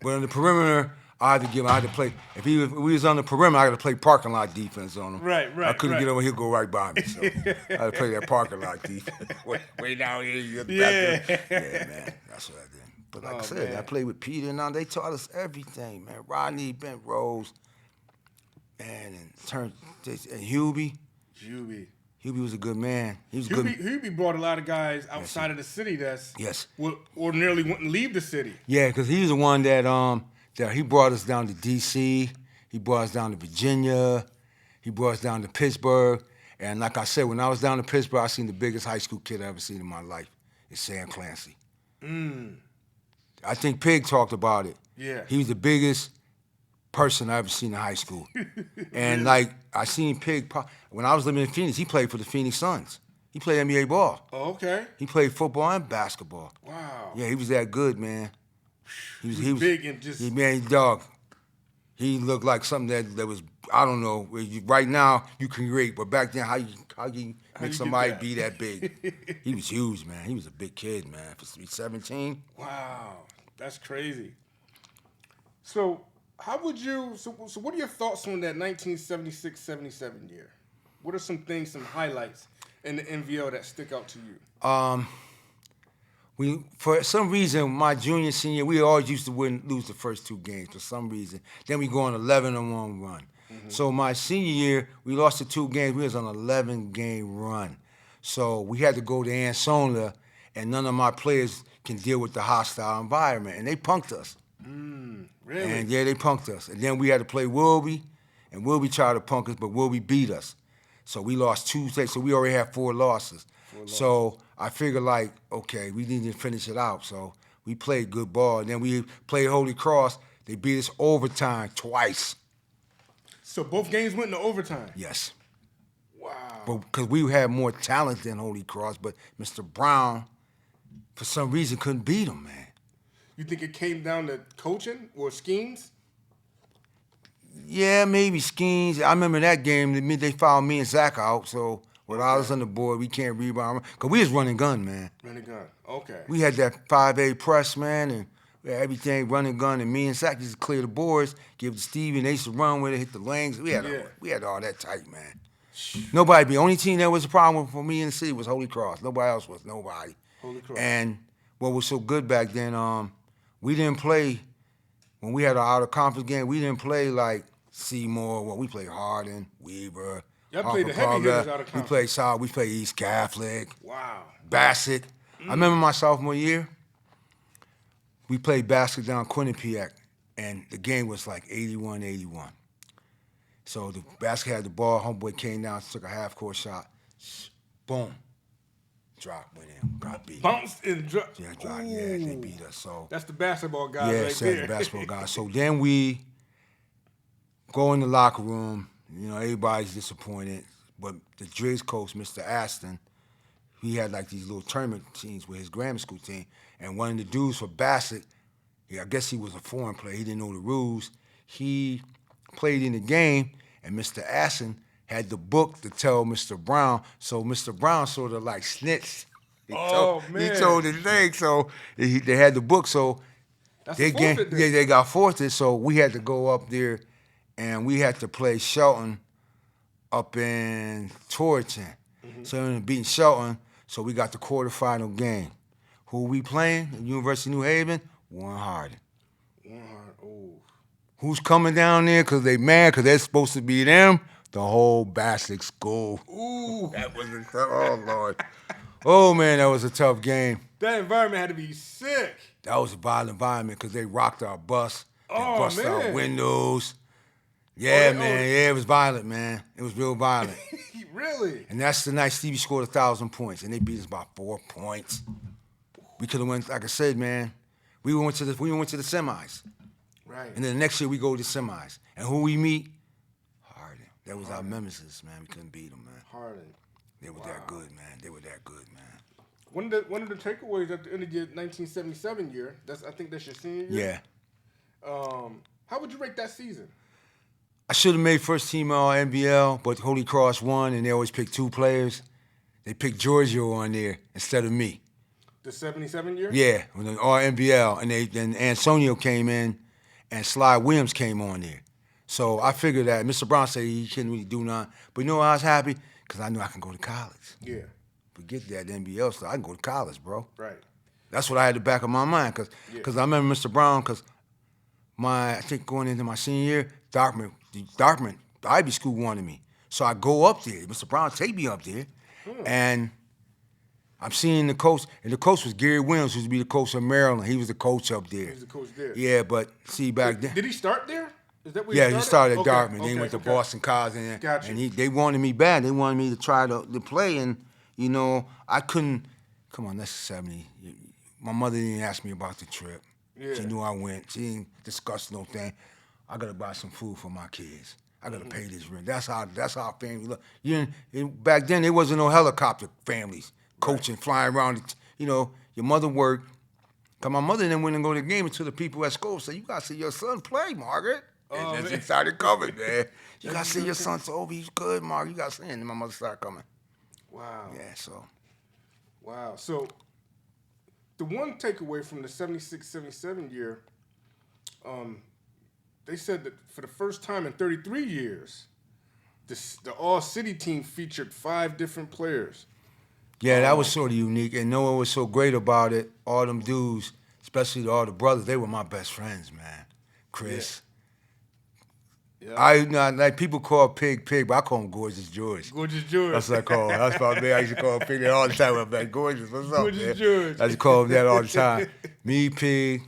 But on the perimeter, I had to play. If we was on the perimeter, I had to play parking lot defense on him. Right. I couldn't get over. He'll go right by me. So I had to play that parking lot defense. way down here. Yeah, man. That's what I did. But like I said, I played with Peter. Now they taught us everything, man. Rodney, Ben Rose, man, and Hubie. Hubie was a good man. He was good. Hubie brought a lot of guys outside of the city that's ordinarily wouldn't leave the city. Yeah, because he was the one that he brought us down to D.C. He brought us down to Virginia. He brought us down to Pittsburgh. And like I said, when I was down to Pittsburgh, I seen the biggest high school kid I ever seen in my life. It's Sam Clancy. I think Pig talked about it. Yeah. He was the biggest person I ever seen in high school. And like I seen Pig when I was living in Phoenix, he played for the Phoenix Suns. He played NBA ball. Oh, okay. He played football and basketball. Wow. Yeah, he was that good, man. He was big and just dog. He looked like something that was, I don't know. Right now you can create, but back then how you make somebody be that big? He was huge, man. He was a big kid, man. For 17. Wow, that's crazy. So how would you? So what are your thoughts on that 1976-77 year? What are some things, some highlights in the NVL that stick out to you? For some reason, my junior, senior, we always used to lose the first two games for some reason. Then we go on 11-1 run. So my senior year, we lost the 2 games. We was on an 11-game run. So we had to go to Ansola, and none of my players can deal with the hostile environment. And they punked us. Really? And yeah, they punked us. And then we had to play Wilby, and Wilby tried to punk us, but Wilby beat us. So we lost 2 states, so we already had 4 losses. So I figured, like, okay, we need to finish it out. So we played good ball. And then we played Holy Cross. They beat us overtime twice. So both games went into overtime? Yes. Wow. But because we had more talent than Holy Cross, but Mr. Brown, for some reason, couldn't beat him, man. You think it came down to coaching or schemes? Yeah, maybe schemes. I remember that game. They fouled me and Zach out, so... When I was on the board, we can't rebound. Because we was running gun, man. Running gun, okay. We had that 5A press, man, and we had everything running gun. And me and Zach used to clear the boards, give it to Stevie, and they used to run with it, hit the lanes. We had all that tight, man. The only team that was a problem for me in the city was Holy Cross. Nobody else was, nobody. Holy Cross. And what was so good back then, we didn't play, when we had our out-of-conference game, we didn't play like Seymour. Well, we played Hardin, Weaver, y'all played the heavy hitters out of conference. We played East Catholic. Wow. Bassett. I remember my sophomore year, we played Bassett down Quinnipiac, and the game was like 81-81. So the Bassett had the ball, homeboy came down, took a half-court shot, boom, drop, went in, got beat. Bounced and dropped. Yeah, dropped. Yeah, they beat us. So that's the basketball guy right there. Yeah, the basketball guy. So then we go in the locker room. You know, everybody's disappointed. But the Driggs coach, Mr. Aston, he had like these little tournament teams with his grammar school team. And one of the dudes for Bassett, I guess he was a foreign player. He didn't know the rules. He played in the game, and Mr. Aston had the book to tell Mr. Brown. So Mr. Brown sort of like snitched. He told the thing. So they had the book. So they got forfeited. So we had to go up there. And we had to play Shelton up in Torrington. So we ended up beating Shelton. So we got the quarterfinal game. Who we playing? At University of New Haven? Warren Harding. Oh. Who's coming down there because they mad because they're supposed to be them? The whole bastard school. Ooh. That was a tough, oh, Lord. Oh, man, that was a tough game. That environment had to be sick. That was a violent environment because they rocked our bus. They busted man. our windows. Yeah, man. Yeah, it was violent, man. It was real violent. Really? And that's the night Stevie scored 1,000 points, and they beat us by 4 points. We could have went, like I said, man, we went to the semis. Right. And then the next year we go to the semis. And who we meet? Harding. That was our nemesis, man. We couldn't beat them, man. Harding. They were that good, man. They were that good, man. One of the takeaways at the end of your 1977 year, I think that's your senior year. Yeah. How would you rate that season? I should have made first team all NBL, but Holy Cross won, and they always pick 2 players. They picked Giorgio on there instead of me. The 77 year? Yeah, all NBL, and then Antonio came in, and Sly Williams came on there. So I figured that Mr. Brown said he couldn't really do nothing, but you know I was happy because I knew I can go to college. Yeah. Forget that NBL stuff. I can go to college, bro. Right. That's what I had to back of my mind because I remember Mr. Brown because I think going into my senior year, Dartmouth, the Ivy School wanted me. So I go up there. Mr. Brown take me up there, and I'm seeing the coach, and the coach was Gary Williams, who used to be the coach of Maryland. He was the coach up there. He was the coach there. Yeah, but see back then. Did he start there? Is that where He started at Dartmouth. Then he went to okay. Boston College, and Gotcha. they wanted me bad. They wanted me to try to play, and you know I couldn't. Come on, that's 70. My mother didn't ask me about the trip. Yeah. She knew I went. She didn't discuss no thing. I gotta buy some food for my kids. I gotta pay this rent. That's how family look. Back then there wasn't no helicopter families coaching, flying around. Your mother worked. Cause my mother didn't went and go to the game until the people at school said, "You gotta see your son play, Margaret." And then she started coming, man. You gotta see your son, Toby. He's good, Margaret. You gotta see him. And then my mother started coming. Wow. Yeah, so. Wow. So the one takeaway from the 76-77 year, they said that for the first time in 33 years, the all-city team featured 5 different players. Yeah, that was sort of unique. And know what was so great about it? All them dudes, especially all the brothers, they were my best friends, man. Chris. Yeah. Like people call Pig, but I call him Gorgeous George. Gorgeous George. That's what I call him. That's my man. I used to call him Pig all the time. I'm like, Gorgeous, what's up, Gorgeous man? George. I used to call him that all the time. Me, Pig,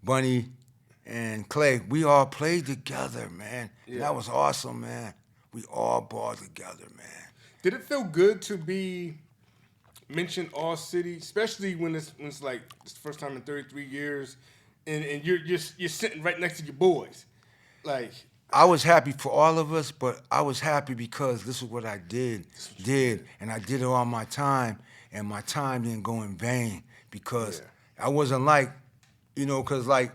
Bunny, and Clay, we all played together, man. Yeah. That was awesome, man. We all balled together, man. Did it feel good to be mentioned all city, especially when it's like it's the first time in 33 years, and you're sitting right next to your boys, like. I was happy for all of us, but I was happy because this is what I did, and I did it all my time, and my time didn't go in vain because I wasn't like, because like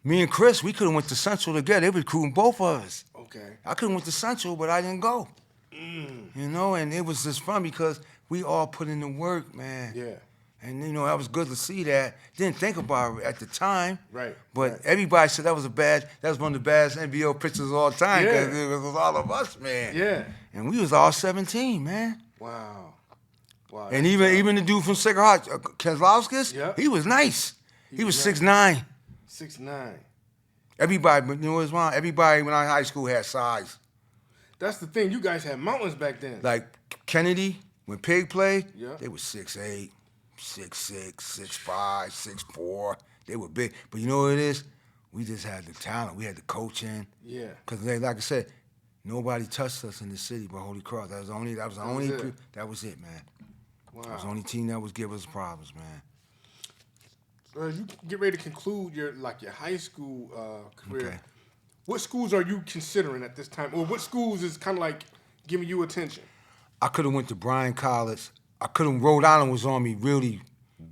me and Chris, we could have went to Central together. They were recruiting both of us. Okay. I could have went to Central, but I didn't go. And it was just fun because we all put in the work, man. Yeah. And, that was good to see that. Didn't think about it at the time. Right. But everybody said that was one of the best NBL pictures of all time because it was all of us, man. Yeah. And we was all 17, man. Wow. And even the dude from Sacred Heart, Keselowskis, he was nice. He was 6'9". 6'9". Everybody, but what's wrong? Everybody when I was in high school had size. That's the thing. You guys had mountains back then. Like Kennedy, when Pig played, Yeah. they were 6'8", 6'6", 6'5", 6'4". They were big. But you know what it is? We just had the talent. We had the coaching. Yeah. Because like I said, nobody touched us in the city but Holy Cross. That was it, man. Wow. That was the only team that was giving us problems, man. You get ready to conclude your high school career. Okay. What schools are you considering at this time? Or what schools is kind of like giving you attention? I could have went to Bryan College. Rhode Island was on me really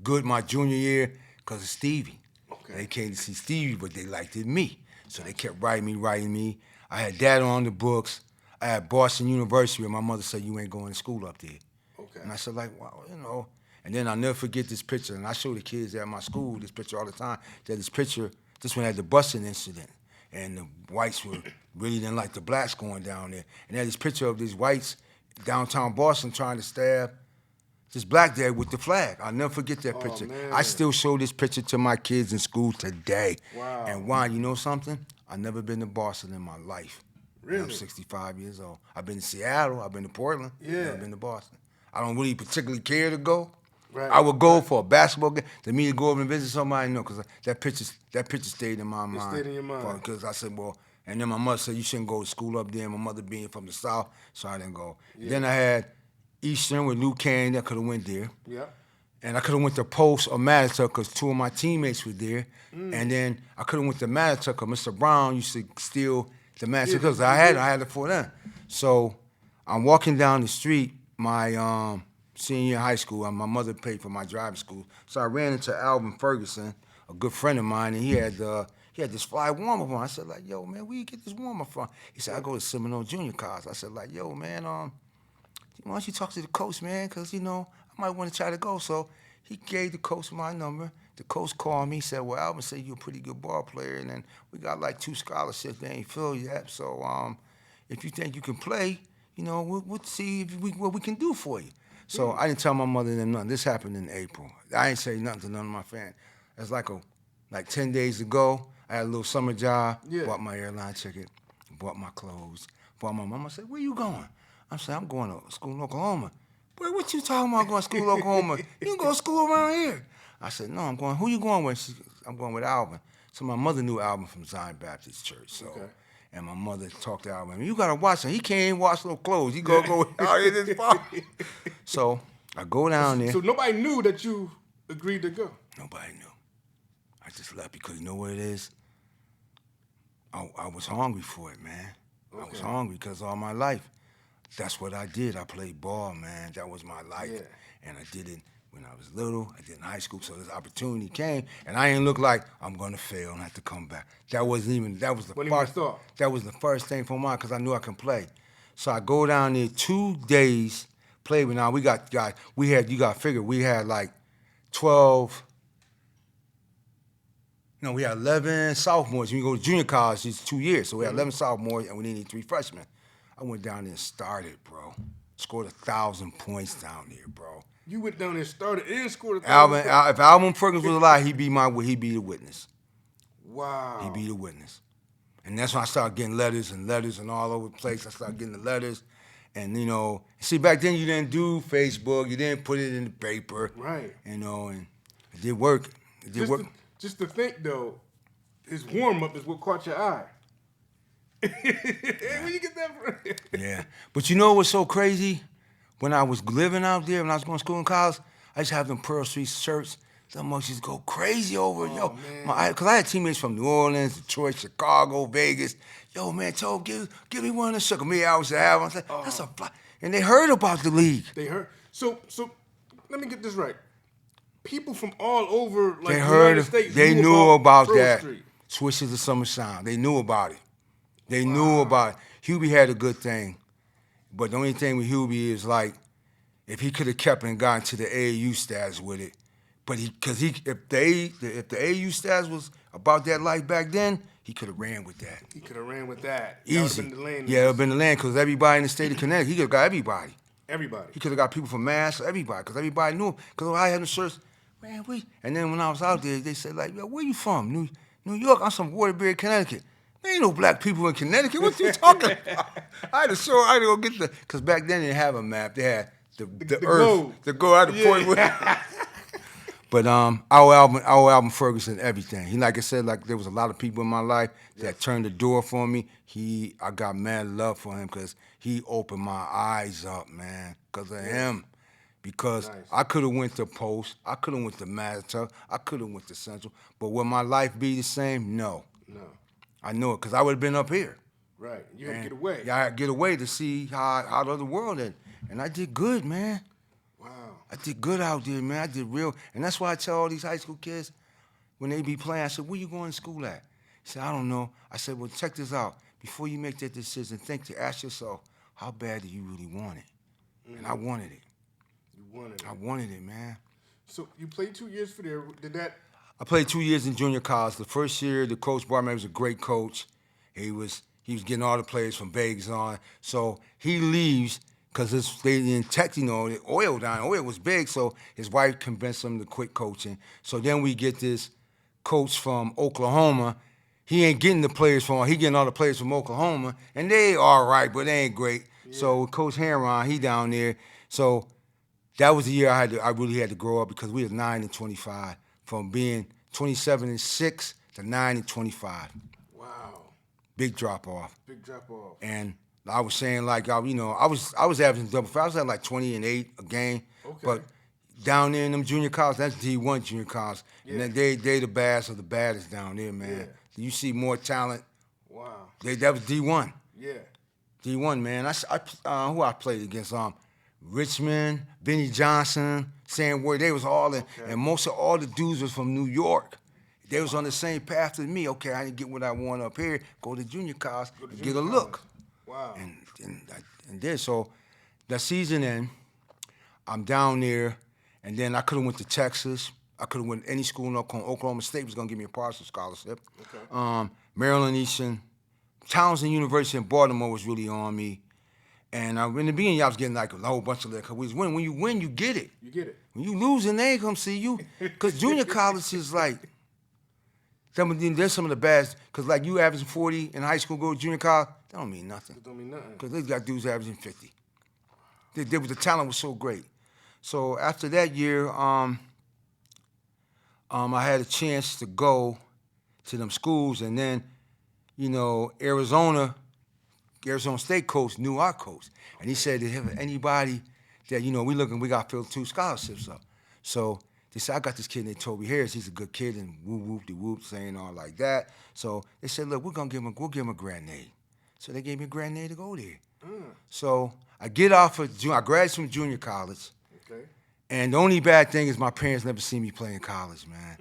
good my junior year because of Stevie. Okay. They came to see Stevie, but they liked it me. So they kept writing me. I had data on the books. I had Boston University, and my mother said, "You ain't going to school up there." Okay. And I said, wow, And then I'll never forget this picture, and I show the kids at my school this picture all the time. This one had the busing incident, and the whites really didn't like the blacks going down there. And they had this picture of these whites downtown Boston trying to stab this black dad with the flag. I'll never forget that picture. Man. I still show this picture to my kids in school today. Wow. And why? You know something? I've never been to Boston in my life. Really? I'm 65 years old. I've been to Seattle. I've been to Portland. Yeah. Never been to Boston. I don't really particularly care to go. Right. I would go for a basketball game. To me, to go over and visit somebody, no, because that picture stayed in my mind. It stayed in your mind. Because I said, well, and then my mother said you shouldn't go to school up there. My mother being from the South, so I didn't go. Yeah. Then I had Eastern with Luke Kane. That could have went there. Yeah. And I could have went to Post or Matatuck because two of my teammates were there. And then I could have went to Matatuck because Mr. Brown used to steal the Matatuck because I had it for them. So I'm walking down the street, my senior year of high school, and my mother paid for my driving school. So I ran into Alvin Ferguson, a good friend of mine, and he had this fly warm-up on. I said, like, yo, man, where you get this warm-up from? He said, I go to Seminole Junior College. I said, like, yo, man, why don't you talk to the coach, man? Because, I might want to try to go. So he gave the coach my number. The coach called me. He said, well, Alvin said you're a pretty good ball player, and then we got like 2 scholarships they ain't filled yet. So if you think you can play, we'll see what we can do for you. So I didn't tell my mother nothing. This happened in April. I ain't say nothing to none of my fans. It's like 10 days ago, I had a little summer job, bought my airline ticket, bought my clothes, bought my mama. I said, where you going? I said, I'm going to school in Oklahoma. Boy, what you talking about going to school in Oklahoma? You can go to school around here. I said, no, I'm going. Who you going with? I'm going with Alvin. So my mother knew Alvin from Zion Baptist Church. So, and my mother talked to Alvin. You got to watch him. He can't even wash no clothes. He go out in his farm. So I go down there. So nobody knew that you agreed to go? Nobody knew. I just left because you know what it is? I was hungry for it, man. I was hungry because all my life. That's what I did. I played ball, man. That was my life. Yeah. And I did it when I was little. I did it in high school. So this opportunity came, and I didn't look like I'm gonna fail and have to come back. That was the first thing for mine because I knew I can play. So I go down there 2 days, play. But now we had like 12. We had 11 sophomores. When you go to junior college, it's 2 years. So we had 11 sophomores, and we needed 3 freshmen. I went down there and started, bro. Scored 1,000 points down there, bro. You went down there and started and scored 1,000 points? If Alvin Ferguson was alive, he'd be the witness. Wow. He'd be the witness. And that's when I started getting letters and all over the place. I started getting the letters. And, see, back then you didn't do Facebook. You didn't put it in the paper. Right. And it did work. Just to think, though, his warm-up is what caught your eye. Where you get that from? Yeah. But you know what's so crazy? When I was living out there, when I was going to school in college, I used to have them Pearl Street shirts. Some of us used to go crazy over it. Because I had teammates from New Orleans, Detroit, Chicago, Vegas. Yo, man, Toby, give me one of the shirts. Me, I was to have. I was like, that's a fly. And they heard about the league. They heard. So let me get this right. People from all over, like, the United States, they knew about Pearl that. Street. Swishes of Summer Sound. They knew about it. They knew about it. Hubie had a good thing. But the only thing with Hubie is, like, if he could have kept and gotten to the AAU status with it, but if the AAU status was about that life back then, he could have ran with that. He could have ran with that. Easy. That would have been the lane. Yeah, it would have been the land because everybody in the state of Connecticut, he could have got everybody. Everybody. He could have got people from Mass, everybody, because everybody knew him. Because I had the shirts, man, and then when I was out there, they said, like, yo, where you from? New York? I'm from Waterbury, Connecticut. There ain't no black people in Connecticut. What you talking about? I had to go get because back then they didn't have a map. They had the earth to go out the point with. But our Alvin Ferguson, everything. He, like I said, like there was a lot of people in my life that turned the door for me. I got mad love for him because he opened my eyes up, man, because of him. Because I could have went to Post, I could have went to Matatuck, I could have went to Central, but will my life be the same? No. I know it because I would have been up here. Right. You had to get away. Yeah, I had to get away to see how the other world is. And I did good, man. Wow. I did good out there, man. I did real. And that's why I tell all these high school kids, when they be playing, I said, where you going to school at? He said, I don't know. I said, well, check this out. Before you make that decision, ask yourself, how bad do you really want it? And I wanted it. You wanted it. I wanted it, man. So you played 2 years for there. Did that... I played 2 years in junior college. The first year, the coach Bartman was a great coach. He was getting all the players from Vegas on. So he leaves because they in Texas, the oil was big, so his wife convinced him to quit coaching. So then we get this coach from Oklahoma. He ain't getting the players he getting all the players from Oklahoma, and they all right, but they ain't great. Yeah. So Coach Heron, he down there. So that was the year I really had to grow up because we was 9-25, from being 27-6 to 9-25. Wow. Big drop off. Big drop off. And I was saying I was averaging double figures. I was at like 20-8 a game. Okay. But down there in them junior colleges, that's D1 junior colleges. Yeah. And they the baddest of the baddest down there, man. Yeah. You see more talent. Wow. That was D1. Yeah. D1, man. Who I played against? Richmond, Benny Johnson, Sam Ward. They was all in, and most of all the dudes was from New York. They was on the same path as me. Okay, I didn't get what I want up here. Go to junior college and get a look. Wow. And then so that season end, I'm down there, and then I could have went to Texas. I could have went any school in Oklahoma State was gonna give me a partial scholarship. Okay. Maryland Eastern, Townsend University in Baltimore was really on me. And in the beginning, I was getting like a whole bunch of that. Cause when you win, you get it. You get it. When you lose, and they ain't come see you. Cause junior college is like, there's some of the best. Cause like you averaging 40 in high school, go to junior college, that don't mean nothing. It don't mean nothing. Cause they got dudes averaging 50. The talent was so great. So after that year, I had a chance to go to them schools, and then, Arizona State coach knew our coach, and he said, if anybody that, we got filled 2 scholarships up. So they said, I got this kid named Toby Harris. He's a good kid, and whoop-de-whoop, saying all like that. So they said, look, we'll give him a grand aid. So they gave me a grand aid to go there. So I get off I graduated from junior college. Okay. And the only bad thing is my parents never seen me play in college, man.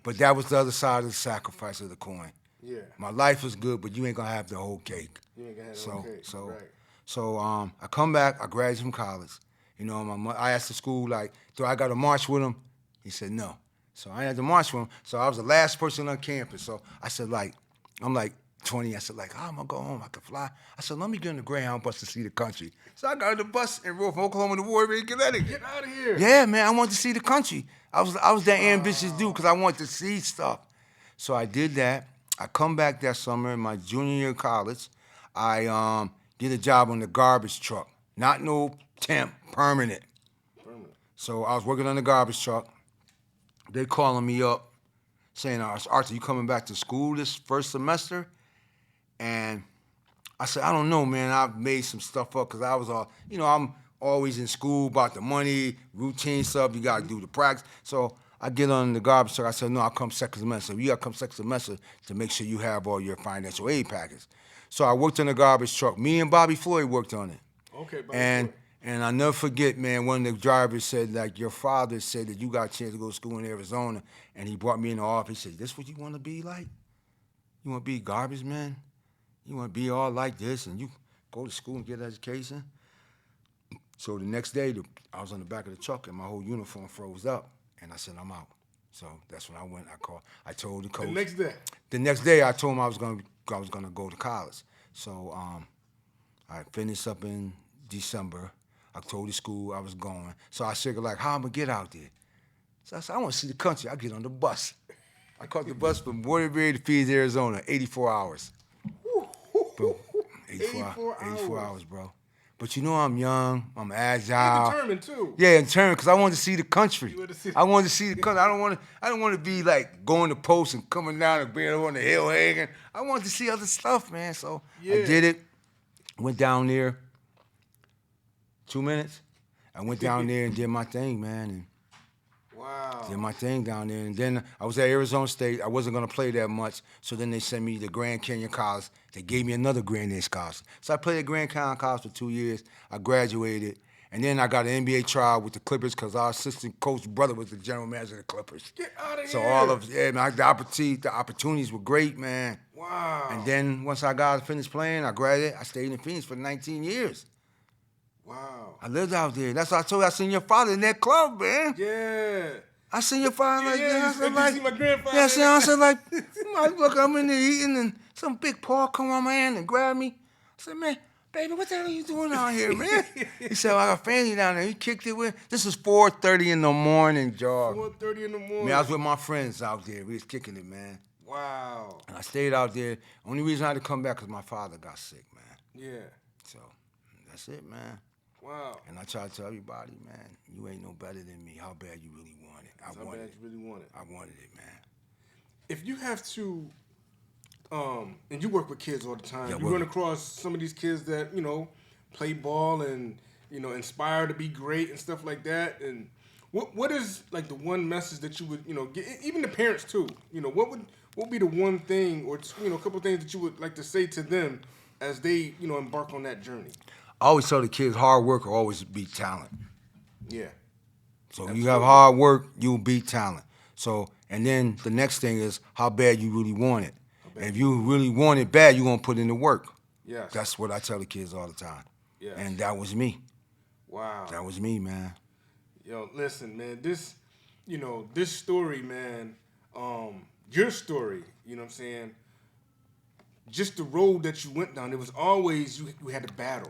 But that was the other side of the sacrifice of the coin. Yeah. My life was good, but you ain't gonna have the whole cake. You ain't gonna have the whole cake. Right. So I come back, I graduated from college. I asked the school, like, do I gotta march with him? He said no. So I had to march with him. So I was the last person on campus. So I said, I'm like 20. I said, how am I gonna go home? I could fly. I said, let me get on the Greyhound bus to see the country. So I got on the bus and rode from Oklahoma to Warrior, Connecticut. Get out of here. Yeah, man, I wanted to see the country. I was that ambitious dude because I wanted to see stuff. So I did that. I come back that summer in my junior year of college. I get a job on the garbage truck. Not no temp, permanent. So I was working on the garbage truck. They calling me up saying, Arthur, you coming back to school this first semester? And I said, I don't know, man. I've made some stuff up because I was I'm always in school about the money, routine stuff. You got to do the practice. So I get on the garbage truck. I said, no, I'll come second semester. You got to come second semester to make sure you have all your financial aid package. So I worked on the garbage truck. Me and Bobby Floyd worked on it. Okay, Bobby Floyd. And I'll never forget, man, one of the drivers said, your father said that you got a chance to go to school in Arizona, and he brought me in the office. He said, this what you want to be like? You want to be garbage man? You want to be all like this, and you go to school and get an education? So the next day, I was on the back of the truck, and my whole uniform froze up, and I said, I'm out. So that's when I went. I told the coach. The next day? The next day, I told him I was gonna go to college. So I finished up in December. I told the school I was going. So I figured, how I'm going to get out there? So I said, I want to see the country. I get on the bus. I caught the bus from Waterbury to Phoenix, Arizona, 84 hours. Bro, 84 hours, bro. But I'm young. I'm agile. You're determined, too. Yeah, determined, because I wanted to see the country. I wanted to see the country. I don't want to be, going to post and coming down and being on the hill hanging. I wanted to see other stuff, man. So I did it. Went down there. 2 minutes. I went down there and did my thing, man. And wow. Did my thing down there. And then I was at Arizona State. I wasn't going to play that much. So then they sent me to Grand Canyon College. They gave me another Grand Aid scholarship. So I played at Grand Canyon College for 2 years. I graduated. And then I got an NBA trial with the Clippers because our assistant coach's brother was the general manager of the Clippers. Get out of so here. Man, the opportunities were great, man. Wow. And then once I got finished playing, I graduated. I stayed in Phoenix for 19 years. Wow. I lived out there. That's why I told you I seen your father in that club, man. Yeah. I seen your father I said, you see my grandfather. Yeah, I said, look, I'm in there eating, and some big paw come on my hand and grab me. I said, man, baby, what the hell are you doing out here, man? He said, I got family down there. He kicked it with. This is 4:30 in the morning, Jar. 4:30 in the morning. Man, I was with my friends out there. We was kicking it, man. Wow. And I stayed out there. Only reason I had to come back because my father got sick, man. Yeah. So that's it, man. Wow. And I try to tell everybody, man, you ain't no better than me. How bad you really want it? I wanted it. You really want it. I wanted it, man. If you have to, and you work with kids all the time, Yeah, you run across some of these kids that, play ball and, inspire to be great and stuff like that. And what is, like, the one message that you would, get, even the parents, too? What would be the one thing or, a couple of things that you would like to say to them as they, embark on that journey? I always tell the kids hard work will always beat talent. Yeah. So if you have hard work, you'll beat talent. So, and then the next thing is how bad you really want it. And if you really want it bad, you're going to put in the work. Yes. That's what I tell the kids all the time. Yes. And that was me. Wow. That was me, man. Yo, listen, man, this story, man, your story, you know what I'm saying? Just the road that you went down, it was always, you had to battle.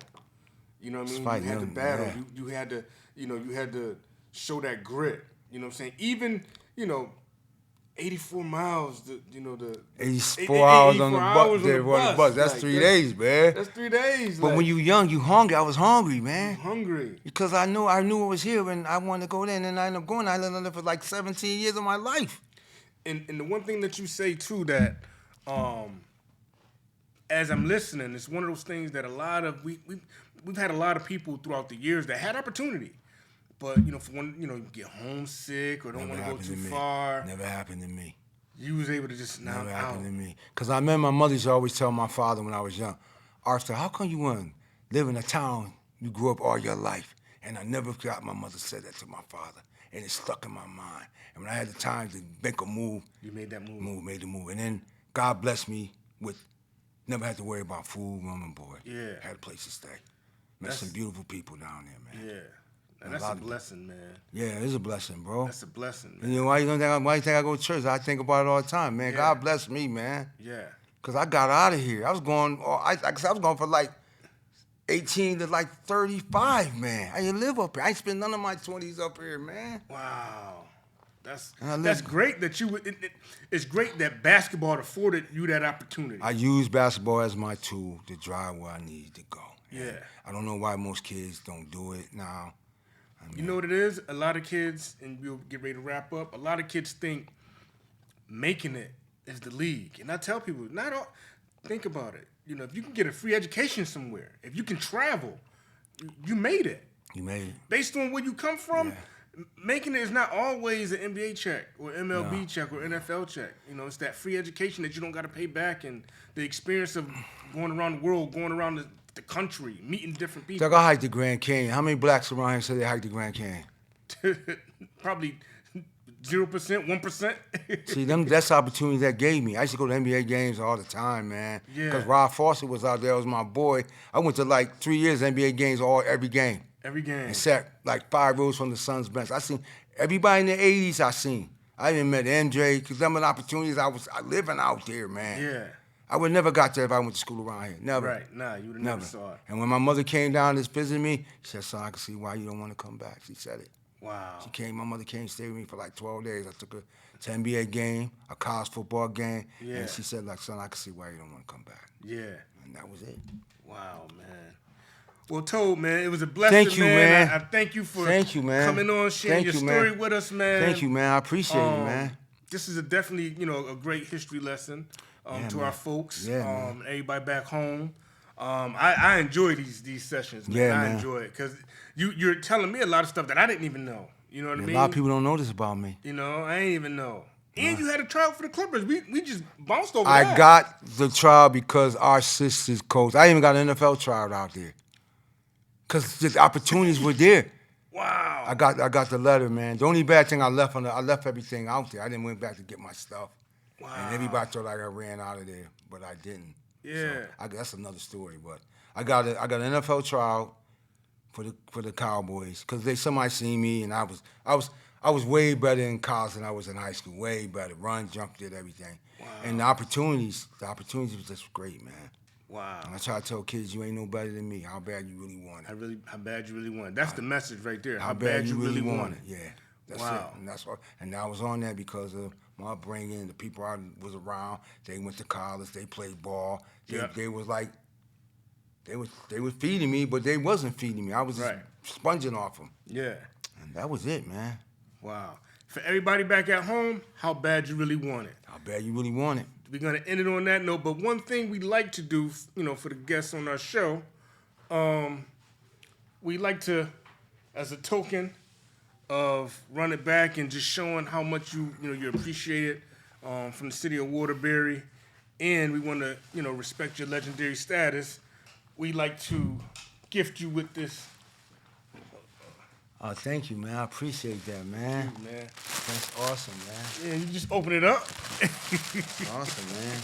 You know what I mean? Fight, you had to battle. Yeah. You had to, you had to show that grit. You know what I'm saying? Even, 84 miles, the 84 hours on the bus. That's like, 3 days, man. That's 3 days. But when you young, you hungry. I was hungry, man. Hungry. Because I knew it was here and I wanted to go there, and then I ended up going. I lived there for like 17 years of my life. And the one thing that you say too that, as I'm listening, it's one of those things that a lot of we've had a lot of people throughout the years that had opportunity, but for when you get homesick or don't want to go too far. Never happened to me. You was able to just knock Never out. happened to me. Because I remember my mother used to always tell my father when I was young, Arthur, how come you want to live in a town you grew up all your life? And I never forgot my mother said that to my father, and it stuck in my mind. And when I had the time to make a move, You made that move. made the move, and then God blessed me with. Never had to worry about food, room, and board. Yeah. Had a place to stay. Met some beautiful people down there, man. Yeah. And that's a blessing, man. Yeah, it's a blessing, bro. That's a blessing, man. And why you think I go to church? I think about it all the time, man. Yeah. God bless me, man. Yeah. Cause I got out of here. I was going. I was going for like 18 to like 35, man. I didn't live up here. I ain't spent none of my 20s up here, man. Wow. And That's great that you. It's great that basketball afforded you that opportunity. I use basketball as my tool to drive where I need to go. Yeah. I don't know why most kids don't do it now. You know what it is? A lot of kids, and we'll get ready to wrap up. A lot of kids think making it is the league, and I tell people, not all. Think about it. If you can get a free education somewhere, if you can travel, you made it. You made it. Based on where you come from. Yeah. Making it is not always an NBA check or MLB check or NFL check. It's that free education that you don't got to pay back, and the experience of going around the world, going around the country, meeting different people. Like I hiked the Grand Canyon. How many blacks around here say they hiked the Grand Canyon? Probably 0%, 1%. See, that's the opportunity that gave me. I used to go to NBA games all the time, man. Yeah. Because Rod Fawcett was out there. It was my boy. I went to like 3 years NBA games, every game. Every game. And sat like 5 rows from the Suns bench. I seen everybody in the 80s I seen. I even met MJ, because them are the opportunities I living out there, man. Yeah. I would never got there if I went to school around here. Never. Right. Nah, you would have never saw it. And when my mother came down to visit me, she said, son, I can see why you don't want to come back. She said it. Wow. My mother came, stayed with me for like 12 days. I took her to an NBA game, a college football game, Yeah. and she said, like, son, I can see why you don't want to come back. Yeah. And that was it. Wow, man. Well, Toby, man, it was a blessing, Thank you, man. I thank you for man. coming on, sharing your story with us, man. Thank you, man. I appreciate you, man. This is definitely, a great history lesson to our folks, man. everybody back home. I enjoy these sessions, man. Yeah, I man. enjoy it because you're telling me a lot of stuff that I didn't even know. You know what I mean? A lot of people don't know this about me. I ain't even know. And you had a trial for the Clippers. We just bounced over I that. got the trial because our sisters coach. I even got an NFL trial out there. Because the opportunities were there. Wow. I got the letter, man. The only bad thing I left everything out there. I didn't went back to get my stuff. Wow. And everybody thought I ran out of there, but I didn't. Yeah. So that's another story. But I got an NFL trial for the Cowboys because somebody seen me and I was way better in college than I was in high school. Way better. Run, jump, did everything. Wow. And the opportunities was just great, man. Wow. And I try to tell kids, you ain't no better than me. How bad you really want it. How bad you really want it. That's the message right there. How bad you really want it. Yeah. That's wow. it. And that's what. And I was on that because of my upbringing. The people I was around, they went to college. They played ball. They was like, they were feeding me, but they wasn't feeding me. I was just sponging off them. Yeah. And that was it, man. Wow. For everybody back at home, how bad you really want it. How bad you really want it. We're going to end it on that note. But one thing we like to do, for the guests on our show, we like to, as a token of Run It Back and just showing how much you appreciate it from the city of Waterbury, and we want to, respect your legendary status, we like to gift you with this. Oh, thank you, man. I appreciate that, man. Thank you, man. That's awesome, man. Yeah, you just open it up. Awesome, man.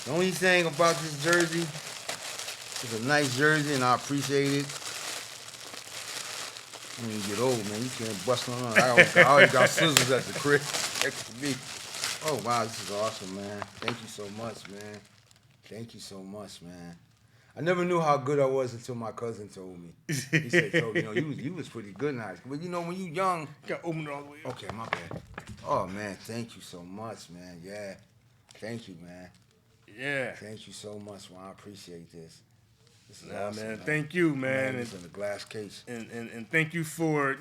The only thing about this jersey, it's a nice jersey, and I appreciate it. When you get old, man, you can't bust on it. I always got scissors at the crib next to me. Oh, wow, this is awesome, man. Thank you so much, man. Thank you so much, man. I never knew how good I was until my cousin told me. He said, Toby, you was pretty good in high school. But, when you young... Got to open it all the way up. Okay, my bad. Oh, man, thank you so much, man. Yeah. Thank you, man. Yeah. Thank you so much, man. I appreciate this. This is Nah, awesome, man. Thank you, man. It's in a glass case. And thank you for,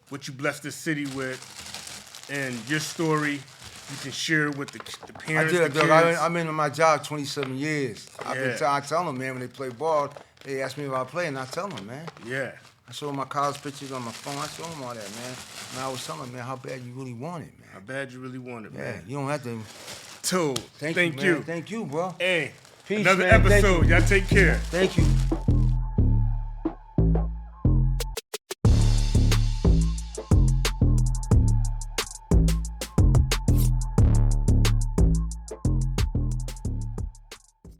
what you blessed this city with and your story. You can share with the parents. I did, the Doug. kids. I've been in my job 27 years. I tell them, man, when they play ball, they ask me if I play, and I tell them, man. Yeah. I show them my college pictures on my phone. I show them all that, man. And I was telling them, man, how bad you really want it, man. How bad you really want it, Yeah, man. you don't have to. Thank you. Thank you, bro. Hey, Peace, another man. Thank episode. you. Y'all take care. Thank you.